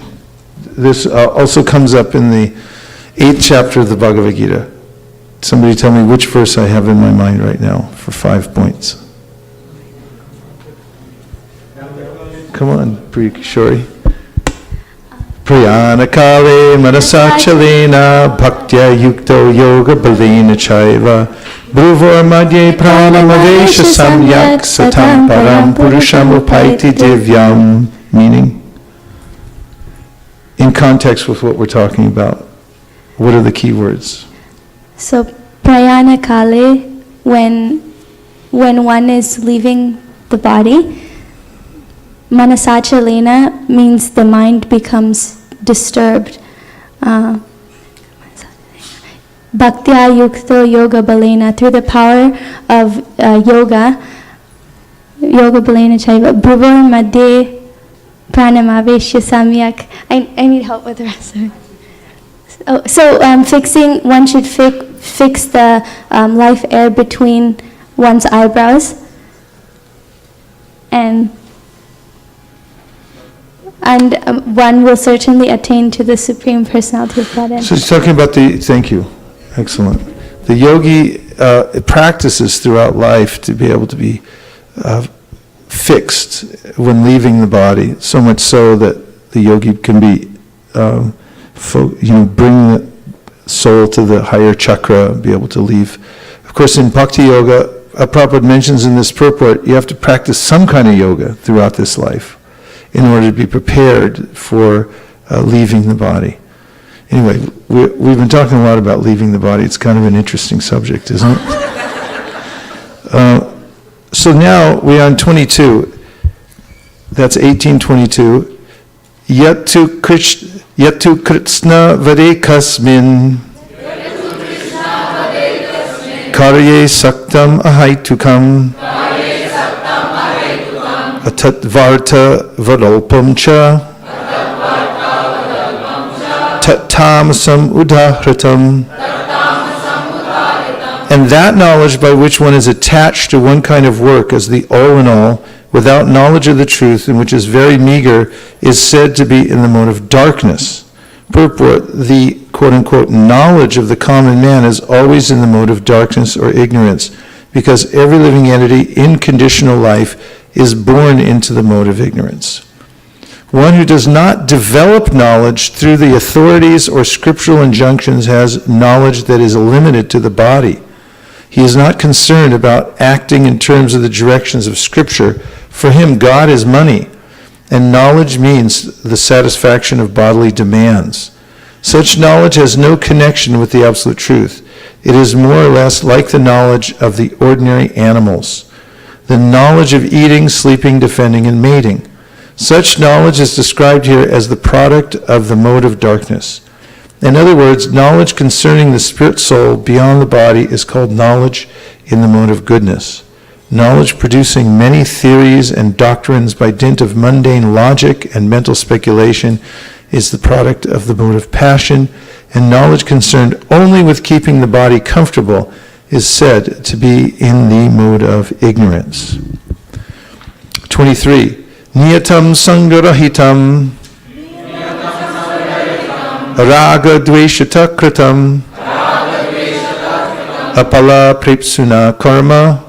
This also comes up in the 8th chapter of the Bhagavad Gita. Somebody tell me which verse I have in my mind right now for 5 points. Come on, Shori. Priyana kale manasachalena bhaktya yukto yoga balena chaiva bruvor madhye pranamavesha samyak satam param purusham upaiti divyam. Meaning, in context with what we're talking about, what are the key words? So, prayana kale, when one is leaving the body, manasachalena means the mind becomes disturbed. Bhaktya yukto yoga balena, through the power of yoga balena chaiva, bruvor madhye pranamavesha samyak. I need help with the rest of it. One should fix the life air between one's eyebrows, and one will certainly attain to the Supreme Personality of Godhead. So he's talking about thank you, excellent. The yogi practices throughout life to be able to be fixed when leaving the body, so much so that the yogi can be, bring the soul to the higher chakra, be able to leave. Of course, in Bhakti Yoga, Prabhupada mentions in this purport, you have to practice some kind of yoga throughout this life in order to be prepared for leaving the body. Anyway, we've been talking a lot about leaving the body. It's kind of an interesting subject, isn't it? So now we are on 22. That's 1822. Yatu Krishna Vade Kasmin Karye Saktam Ahaitukam Atatvarta Vadalpam Cha Tattamasam Udahratam. And that knowledge by which one is attached to one kind of work as the all-in-all, without knowledge of the truth, and which is very meager, is said to be in the mode of darkness. Purport, the quote-unquote knowledge of the common man is always in the mode of darkness or ignorance, because every living entity in conditional life is born into the mode of ignorance. One who does not develop knowledge through the authorities or scriptural injunctions has knowledge that is limited to the body. He is not concerned about acting in terms of the directions of Scripture. For him, God is money, and knowledge means the satisfaction of bodily demands. Such knowledge has no connection with the absolute truth. It is more or less like the knowledge of the ordinary animals, the knowledge of eating, sleeping, defending, and mating. Such knowledge is described here as the product of the mode of darkness. In other words, knowledge concerning the spirit soul beyond the body is called knowledge in the mode of goodness. Knowledge producing many theories and doctrines by dint of mundane logic and mental speculation is the product of the mode of passion, and knowledge concerned only with keeping the body comfortable is said to be in the mode of ignorance. 23. Niyatam sangarahitam raga dveshata kritam apala prepsuna karma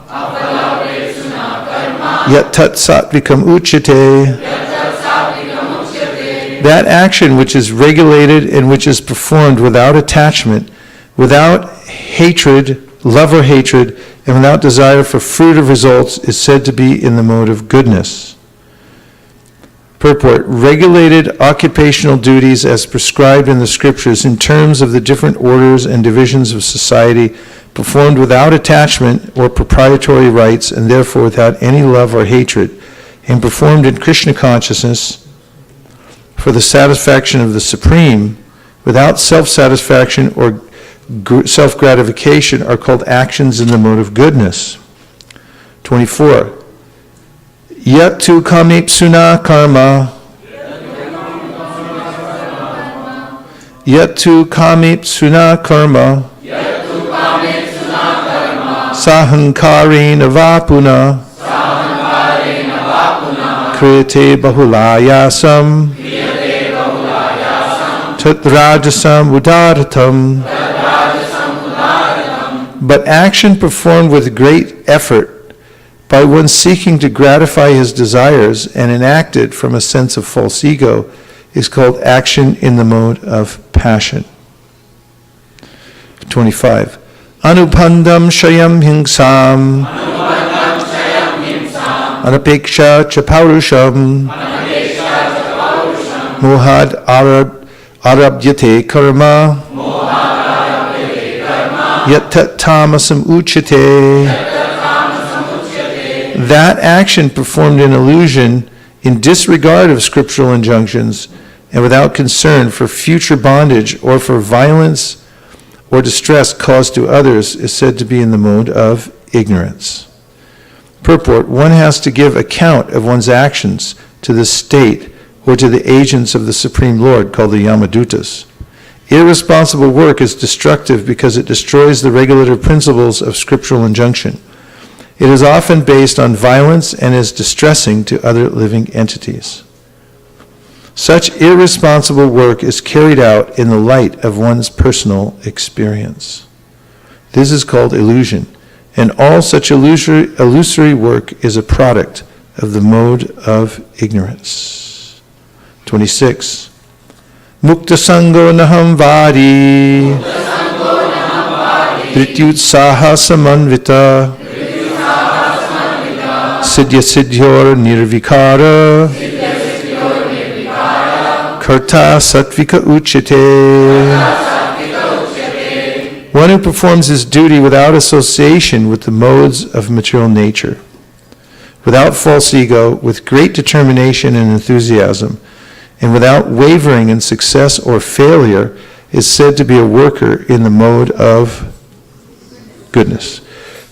yat tat satvikam uchate. That action which is regulated and which is performed without attachment, without hatred, love or hatred, and without desire for fruit of results is said to be in the mode of goodness. Purport: regulated occupational duties as prescribed in the scriptures in terms of the different orders and divisions of society, performed without attachment or proprietary rights, and therefore without any love or hatred, and performed in Krishna consciousness for the satisfaction of the Supreme, without self-satisfaction or self-gratification, are called actions in the mode of goodness. 24. Yattu kamipsuna karma. Yattu kamipsuna karma. Sahankarena vapuna. Kriyate bahulayasam. Tatrajasam udaratam. But action performed with great effort by one seeking to gratify his desires and enacted from a sense of false ego is called action in the mode of passion. 25. Anupandam shayam hingsam anapeksha cha paurusham mohad arabhyate karma yat tamasam uchate. That action performed in illusion, in disregard of scriptural injunctions, and without concern for future bondage or for violence or distress caused to others is said to be in the mode of ignorance. Purport: one has to give account of one's actions to the state or to the agents of the Supreme Lord, called the Yamadutas. Irresponsible work is destructive because it destroys the regulative principles of scriptural injunction. It is often based on violence and is distressing to other living entities. Such irresponsible work is carried out in the light of one's personal experience. This is called illusion, and all such illusory work is a product of the mode of ignorance. 26. Mukta sango naham vadi Drityutsaha samanvita Siddhya siddhyor nirvikara Karta sattvika uchate. One who performs his duty without association with the modes of material nature, without false ego, with great determination and enthusiasm, and without wavering in success or failure, is said to be a worker in the mode of goodness.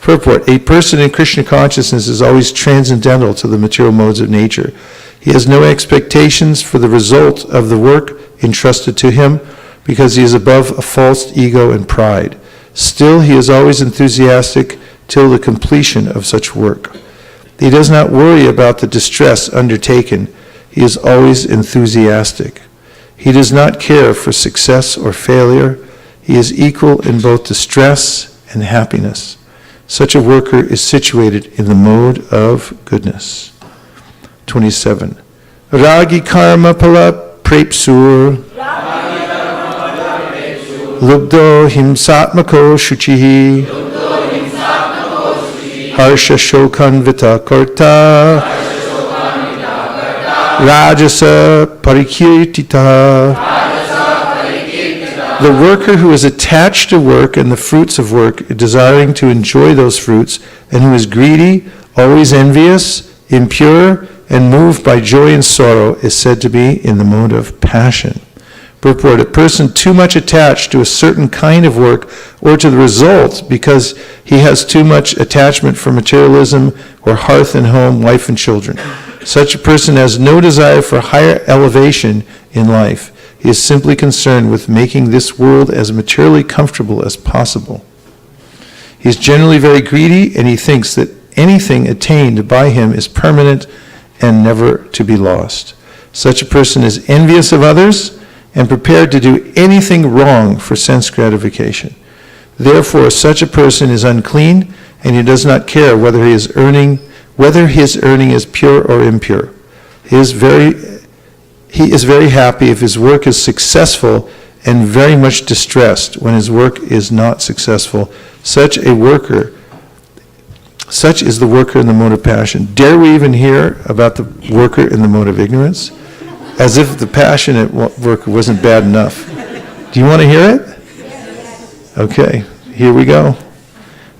Purport: a person in Krishna consciousness is always transcendental to the material modes of nature. He has no expectations for the result of the work entrusted to him because he is above a false ego and pride. Still, he is always enthusiastic till the completion of such work. He does not worry about the distress undertaken. He is always enthusiastic. He does not care for success or failure. He is equal in both distress and happiness. Such a worker is situated in the mode of goodness. 27. Ragi karma pala prepsur Lubdo himsatmako shuchihi harsha shokanvita karta, rajasa parikirtita. The worker who is attached to work and the fruits of work, desiring to enjoy those fruits, and who is greedy, always envious, impure, and moved by joy and sorrow, is said to be in the mode of passion. Purport: a person too much attached to a certain kind of work or to the result because he has too much attachment for materialism or hearth and home, wife and children. Such a person has no desire for higher elevation in life. He is simply concerned with making this world as materially comfortable as possible. He is generally very greedy, and he thinks that anything attained by him is permanent and never to be lost. Such a person is envious of others and prepared to do anything wrong for sense gratification. Therefore, such a person is unclean, and he does not care whether his earning is pure or impure. He is very happy if his work is successful and very much distressed when his work is not successful. Such is the worker in the mode of passion. Dare we even hear about the worker in the mode of ignorance? As if the passionate worker wasn't bad enough. Do you want to hear it? Okay, here we go.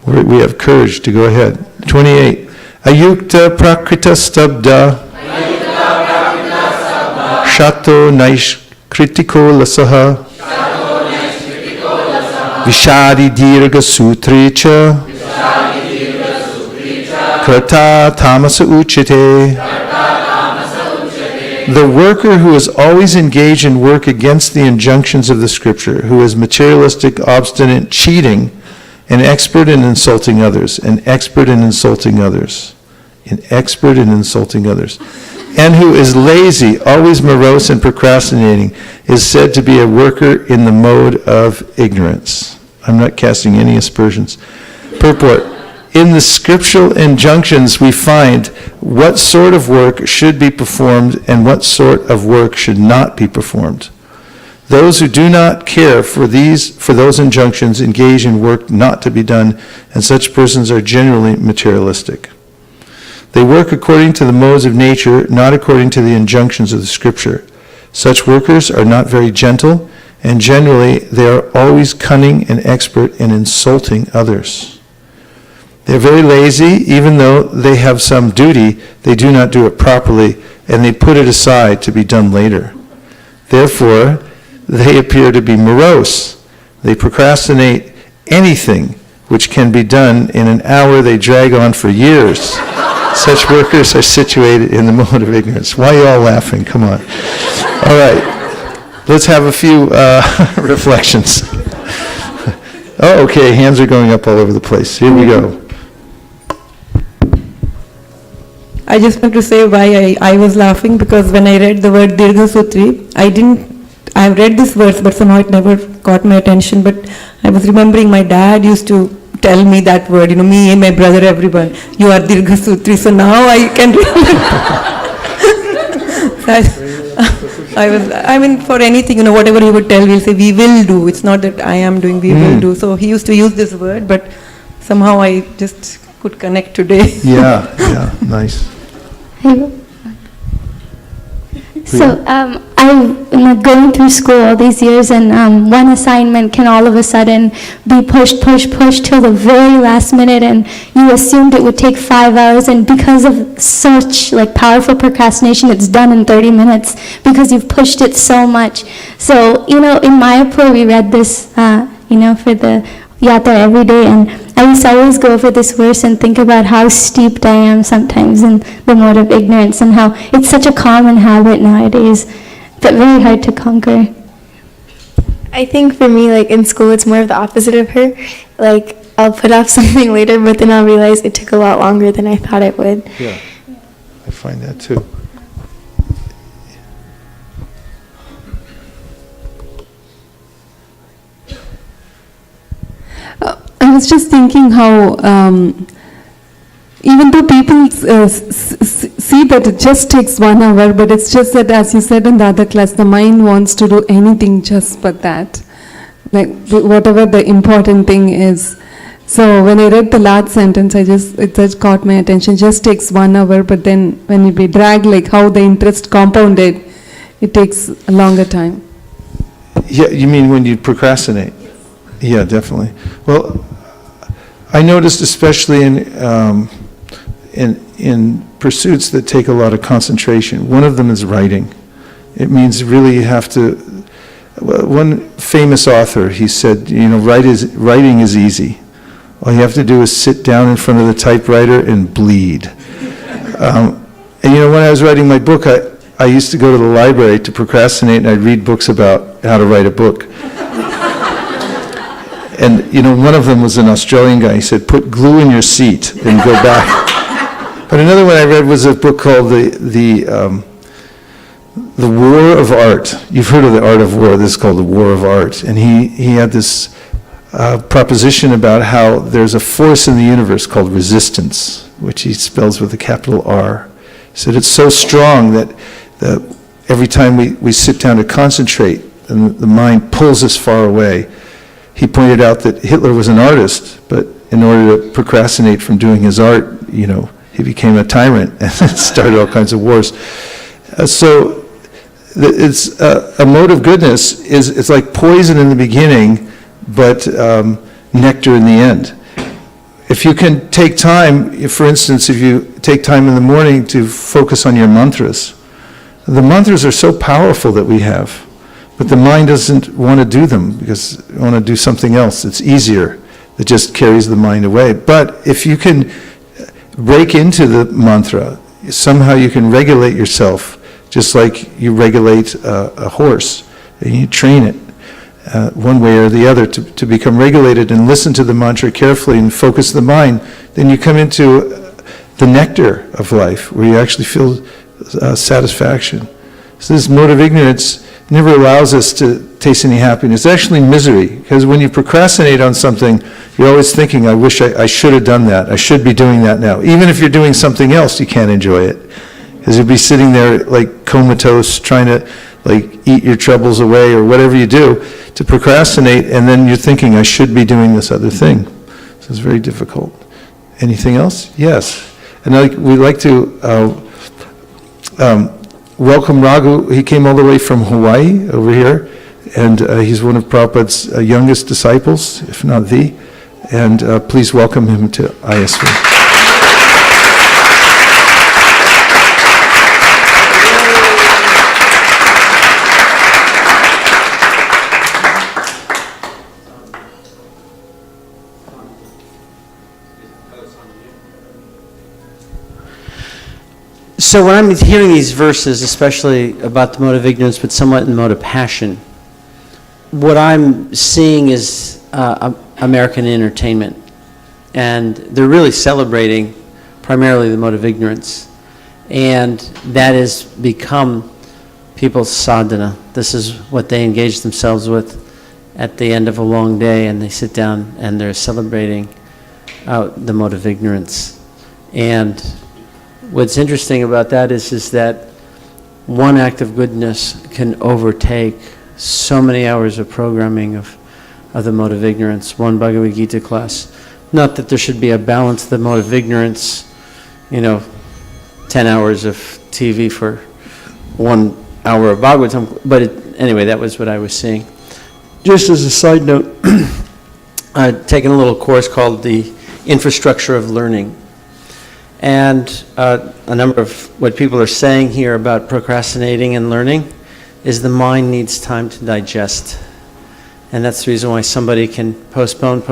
We have courage to go ahead. 28. Ayukta prakrita stabda shato naish kritiko lasaha vishadi dirga sutrecha krata tamasa uchite. The worker who is always engaged in work against the injunctions of the scripture, who is materialistic, obstinate, cheating, an expert in insulting others, and who is lazy, always morose and procrastinating, is said to be a worker in the mode of ignorance. I'm not casting any aspersions. Purport: in the scriptural injunctions we find what sort of work should be performed and what sort of work should not be performed. Those who do not care for those injunctions engage in work not to be done, and such persons are generally materialistic. They work according to the modes of nature, not according to the injunctions of the scripture. Such workers are not very gentle, and generally they are always cunning and expert in insulting others. They are very lazy. Even though they have some duty, they do not do it properly, and they put it aside to be done later. Therefore, they appear to be morose. They procrastinate anything which can be done in an hour. They drag on for years. Such workers are situated in the mode of ignorance. Why are you all laughing? Come on. All right. Let's have a few reflections. Oh, okay. Hands are going up all over the place. Here we go. I just want to say why I was laughing, because when I read the word Dirgha Sutri, I've read this verse, but somehow it never caught my attention. But I was remembering my dad used to tell me that word, me and my brother, everyone, you are Dirgha Sutri. So now I can remember. For anything, whatever he would tell, we'll say, we will do. It's not that I am doing, we will do. So he used to use this word, but somehow I just could connect today. Yeah, nice. So I've been going through school all these years, and one assignment can all of a sudden be pushed till the very last minute, and you assumed it would take 5 hours, and because of such powerful procrastination, it's done in 30 minutes because you've pushed it so much. So in Mayapur we read this for the yatra every day, and I used to always go over this verse and think about how steeped I am sometimes in the mode of ignorance, and how it's such a common habit nowadays, but very hard to conquer. I think for me, in school, it's more of the opposite of her. I'll put off something later, but then I'll realize it took a lot longer than I thought it would. Yeah, I find that too. I was just thinking how even though people see that it just takes 1 hour, but it's just that, as you said in the other class, the mind wants to do anything just but that. Whatever the important thing is. So when I read the last sentence, it just caught my attention. Just takes 1 hour, but then when we drag, like how the interest compounded, it takes a longer time. Yeah, you mean when you procrastinate? Yeah, definitely. Well, I noticed especially in pursuits that take a lot of concentration. One of them is writing. It means really you have to. One famous author, he said, writing is easy. All you have to do is sit down in front of the typewriter and bleed. And when I was writing my book, I used to go to the library to procrastinate, and I'd read books about how to write a book. And one of them was an Australian guy. He said, "Put glue in your seat and go back." But another one I read was a book called The War of Art. You've heard of the art of war. This is called The War of Art. And he had this proposition about how there's a force in the universe called resistance, which he spells with a capital R. He said it's so strong that every time we sit down to concentrate, and the mind pulls us far away. He pointed out that Hitler was an artist, but in order to procrastinate from doing his art, he became a tyrant and started all kinds of wars. So it's a mode of goodness it's like poison in the beginning, but nectar in the end. If you can take time, for instance, if you take time in the morning to focus on your mantras, the mantras are so powerful that we have, but the mind doesn't want to do them because they want to do something else. It's easier. It just carries the mind away. But if you can break into the mantra, somehow you can regulate yourself, just like you regulate a horse, and you train it one way or the other to become regulated and listen to the mantra carefully and focus the mind, then you come into the nectar of life where you actually feel satisfaction. So this mode of ignorance never allows us to taste any happiness. It's actually misery, because when you procrastinate on something, you're always thinking, I wish I should have done that. I should be doing that now. Even if you're doing something else, you can't enjoy it. Because you'll be sitting there like comatose, trying to eat your troubles away or whatever you do to procrastinate, and then you're thinking, I should be doing this other thing. So it's very difficult. Anything else? Yes. And we'd like to welcome Raghu. He came all the way from Hawaii over here, and he's one of Prabhupada's youngest disciples, if not the. And please welcome him to ISV. So when I'm hearing these verses, especially about the mode of ignorance, but somewhat in the mode of passion, what I'm seeing is American entertainment. And they're really celebrating primarily the mode of ignorance. And that has become people's sadhana. This is what they engage themselves with at the end of a long day, and they sit down and they're celebrating the mode of ignorance. And what's interesting about that is that one act of goodness can overtake so many hours of programming of the mode of ignorance, one Bhagavad Gita class. Not that there should be a balance to the mode of ignorance, 10 hours of TV for 1 hour of Bhagavad, but anyway, that was what I was seeing. Just as a side note, I'd taken a little course called the Infrastructure of Learning. And a number of what people are saying here about procrastinating and learning is the mind needs time to digest. And that's the reason why somebody can postpone,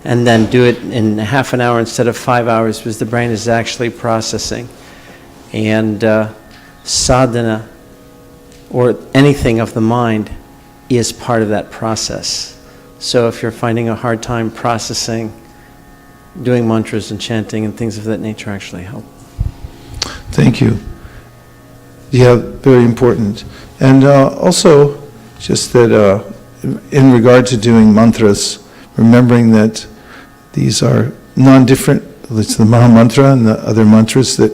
and then do it in half an hour instead of 5 hours, because the brain is actually processing. And sadhana, or anything of the mind, is part of that process. So if you're finding a hard time processing, doing mantras and chanting and things of that nature actually help. Thank you. Yeah, very important. And also, just that in regard to doing mantras, remembering that these are non-different. It's the Maha Mantra and the other mantras that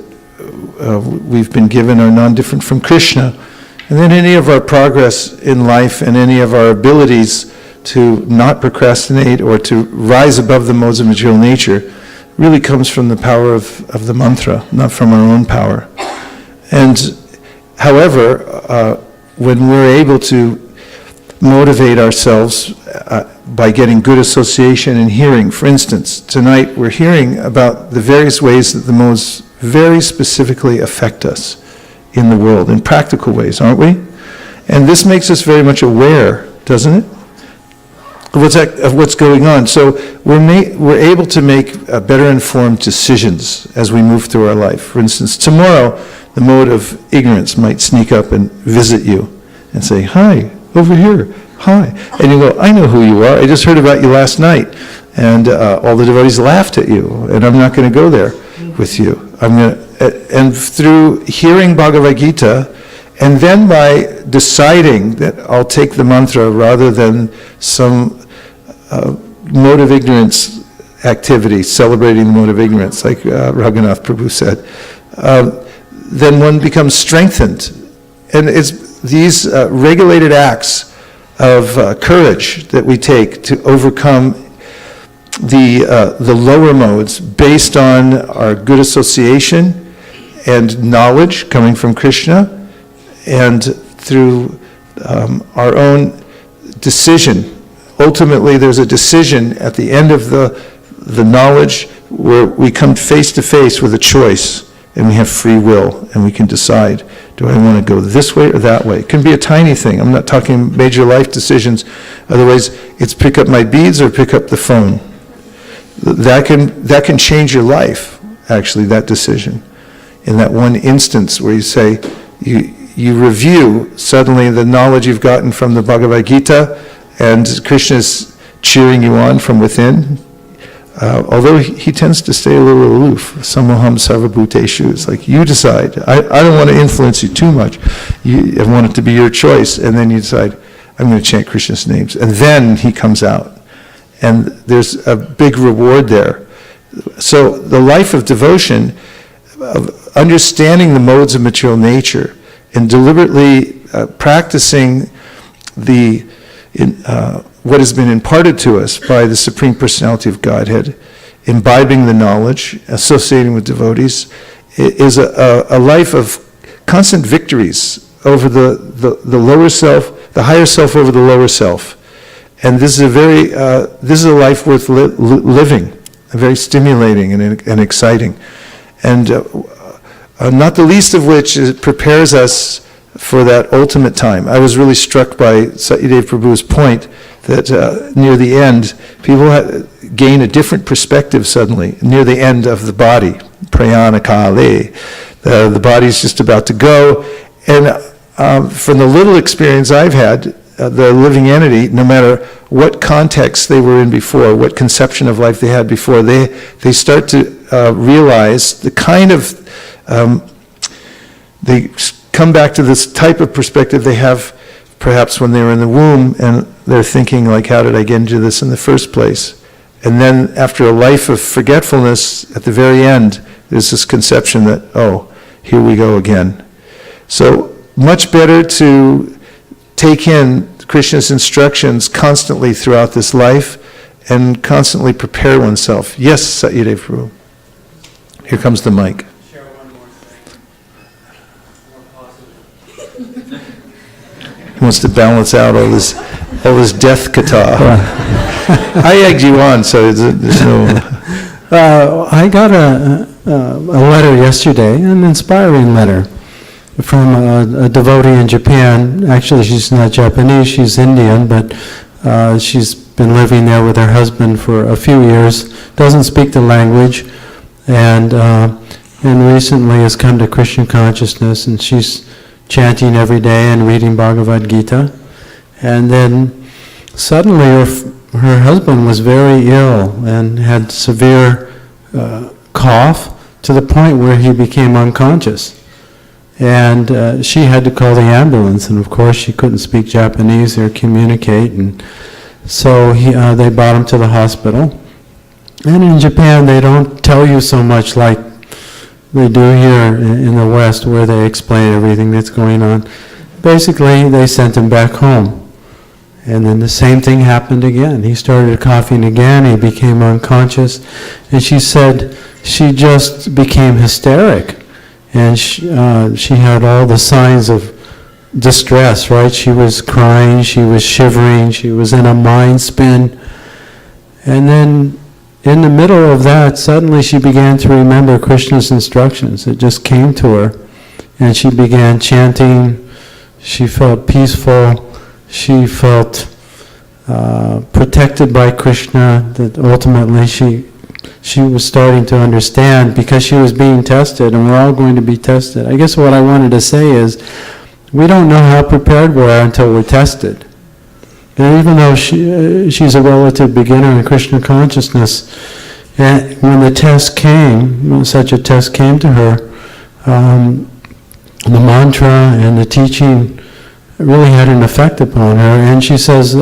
we've been given are non-different from Krishna. And then any of our progress in life and any of our abilities to not procrastinate or to rise above the modes of material nature really comes from the power of the mantra, not from our own power. And however, when we're able to motivate ourselves by getting good association and hearing, for instance, tonight we're hearing about the various ways that the modes very specifically affect us in the world, in practical ways, aren't we? And this makes us very much aware, doesn't it? Of what's going on. So we're able to make better informed decisions as we move through our life. For instance, tomorrow, the mode of ignorance might sneak up and visit you and say, "Hi, over here, hi." And you go, "I know who you are. I just heard about you last night." And all the devotees laughed at you, and I'm not going to go there with you. And through hearing Bhagavad Gita, and then by deciding that I'll take the mantra rather than some mode of ignorance activity, celebrating the mode of ignorance, like Raghunath Prabhu said, then one becomes strengthened. And it's these regulated acts of courage that we take to overcome the lower modes based on our good association and knowledge coming from Krishna, and through our own decision. Ultimately, there's a decision at the end of the knowledge where we come face to face with a choice, and we have free will, and we can decide, do I want to go this way or that way? It can be a tiny thing. I'm not talking major life decisions. Otherwise, it's pick up my beads or pick up the phone. That can change your life, actually, that decision. In that one instance where you say, you review suddenly the knowledge you've gotten from the Bhagavad Gita, and Krishna's cheering you on from within. Although he tends to stay a little aloof. Samoham sarvabhuteshu. It's like, you decide. I don't want to influence you too much. I want it to be your choice. And then you decide, I'm going to chant Krishna's names. And then he comes out. And there's a big reward there. So the life of devotion, of understanding the modes of material nature, and deliberately practicing what has been imparted to us by the Supreme Personality of Godhead, imbibing the knowledge, associating with devotees, is a life of constant victories over the lower self, the higher self over the lower self. And this is a life worth living, very stimulating and exciting. And not the least of which it prepares us for that ultimate time. I was really struck by Satyadev Prabhu's point that near the end, people gain a different perspective suddenly, near the end of the body, prayana kale. The body's just about to go. And from the little experience I've had, the living entity, no matter what context they were in before, what conception of life they had before, they start to realize the kind of, they come back to this type of perspective they have perhaps when they were in the womb, and they're thinking like, how did I get into this in the first place? And then after a life of forgetfulness, at the very end, there's this conception that, oh, here we go again. So much better to take in Krishna's instructions constantly throughout this life and constantly prepare oneself. Yes, Satyadev Prabhu. Here comes the mic. Share one more thing. More positive. He wants to balance out all this death kata. I egged you on, so there's no... I got a letter yesterday, an inspiring letter, from a devotee in Japan. Actually, she's not Japanese, she's Indian, but she's been living there with her husband for a few years, doesn't speak the language, and recently has come to Krishna consciousness, and she's chanting every day and reading Bhagavad Gita. And then suddenly her husband was very ill and had severe cough to the point where he became unconscious. And she had to call the ambulance, and of course she couldn't speak Japanese or communicate, and so they brought him to the hospital. And in Japan they don't tell you so much like they do here in the West, where they explain everything that's going on. Basically, they sent him back home. And then the same thing happened again. He started coughing again, he became unconscious, and she said she just became hysteric. And she had all the signs of distress, right? She was crying, she was shivering, she was in a mind spin. And then in the middle of that, suddenly she began to remember Krishna's instructions. It just came to her. And she began chanting. She felt peaceful. She felt protected by Krishna. That ultimately she was starting to understand, because she was being tested, and we're all going to be tested. I guess what I wanted to say is, we don't know how prepared we are until we're tested. And even though she's a relative beginner in Krishna consciousness, and when the test came, when such a test came to her, the mantra and the teaching really had an effect upon her. And she says,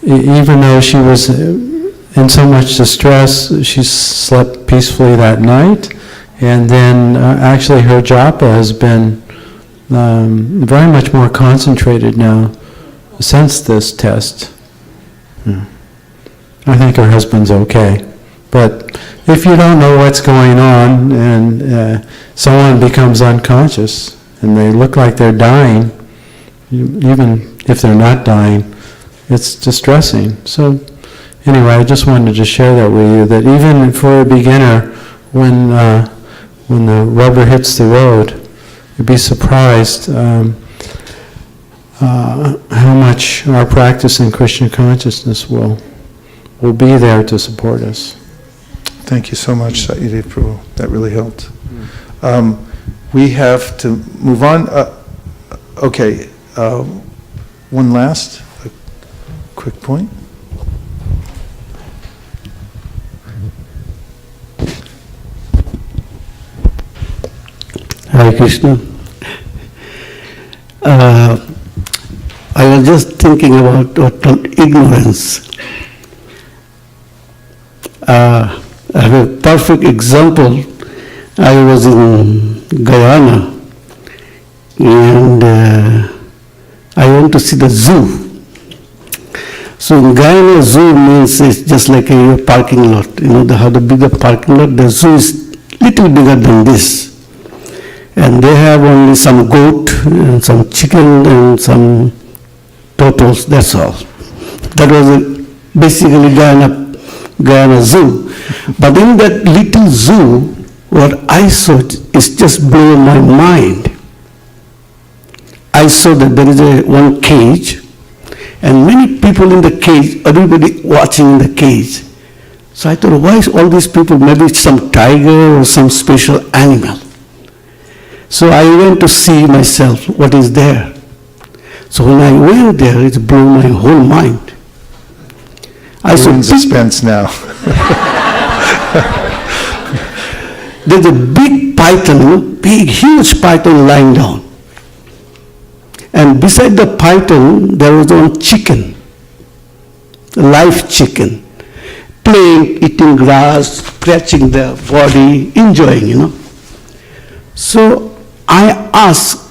even though she was in so much distress, she slept peacefully that night. And then actually her japa has been very much more concentrated now since this test. I think her husband's okay. But if you don't know what's going on and someone becomes unconscious and they look like they're dying, even if they're not dying, it's distressing. So anyway, I just wanted to share that with you, that even for a beginner, when the rubber hits the road, you'd be surprised how much our practice in Krishna consciousness will be there to support us. Thank you so much, Satyadev Prabhu. That really helped. We have to move on. Okay, one last quick point. Hare Krishna. I was just thinking about ignorance. I have a perfect example. I was in Guyana and I went to see the zoo. So in Guyana, zoo means it's just like a parking lot. You know, they have the bigger parking lot. The zoo is little bigger than this. And they have only some goat and some chicken and some turtles, that's all. That was basically Guyana zoo. But in that little zoo, what I saw is just blew my mind. I saw that there is one cage, and many people in the cage, everybody watching in the cage. So I thought, why is all these people, maybe it's some tiger or some special animal. So I went to see myself what is there. So when I went there, it blew my whole mind. We're in suspense now. There's a big python, big, huge python lying down. And beside the python, there was one chicken, a live chicken, playing, eating grass, scratching the body, enjoying, you know. So I asked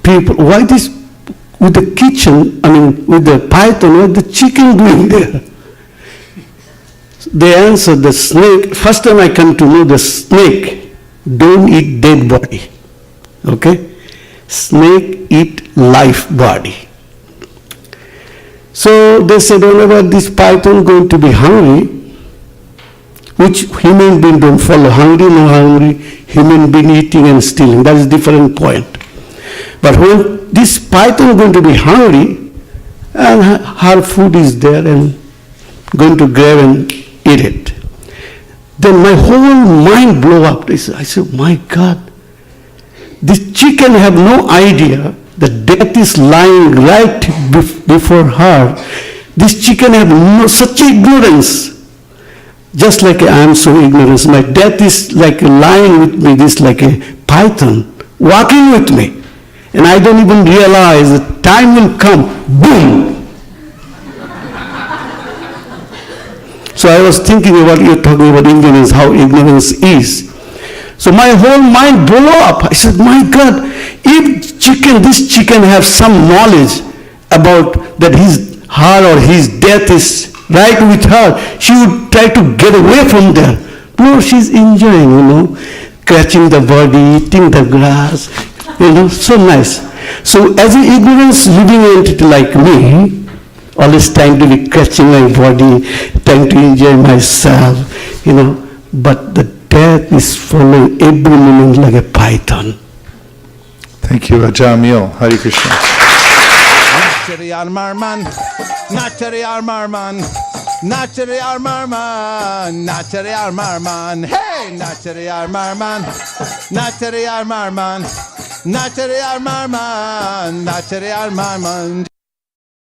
people, why this, with the with the python, what the chicken doing there? They answered, the snake, first time I come to know the snake don't eat dead body, okay? Snake eat live body. So they said, whenever this python going to be hungry, which human being don't follow, hungry, no hungry, human being eating and stealing, that is different point. But when this python going to be hungry, and her food is there and going to grab and eat it, then my whole mind blew up. I said, my God, this chicken have no idea that death is lying right before her. This chicken have such ignorance. Just like I am so ignorant. My death is like lying with me, this like a python, walking with me. And I don't even realize that time will come, boom. So I was thinking about, you're talking about ignorance, how ignorance is. So my whole mind blew up. I said, my God, if this chicken have some knowledge about that her or his death is right with her, she would try to get away from there. No, she's enjoying, scratching the body, eating the grass, so nice. So as an ignorance living entity like me, always trying to be scratching my body, trying to enjoy myself, but the death is following every moment like a python. Thank you, Jamil. Hare Krishna. Nachari Armarman, Nachari Armarman, Nachari Armarman, Nachari Armarman, hey, Nachari Armarman, Nachari Armarman, Nachari Armarman, Nachari Armarman.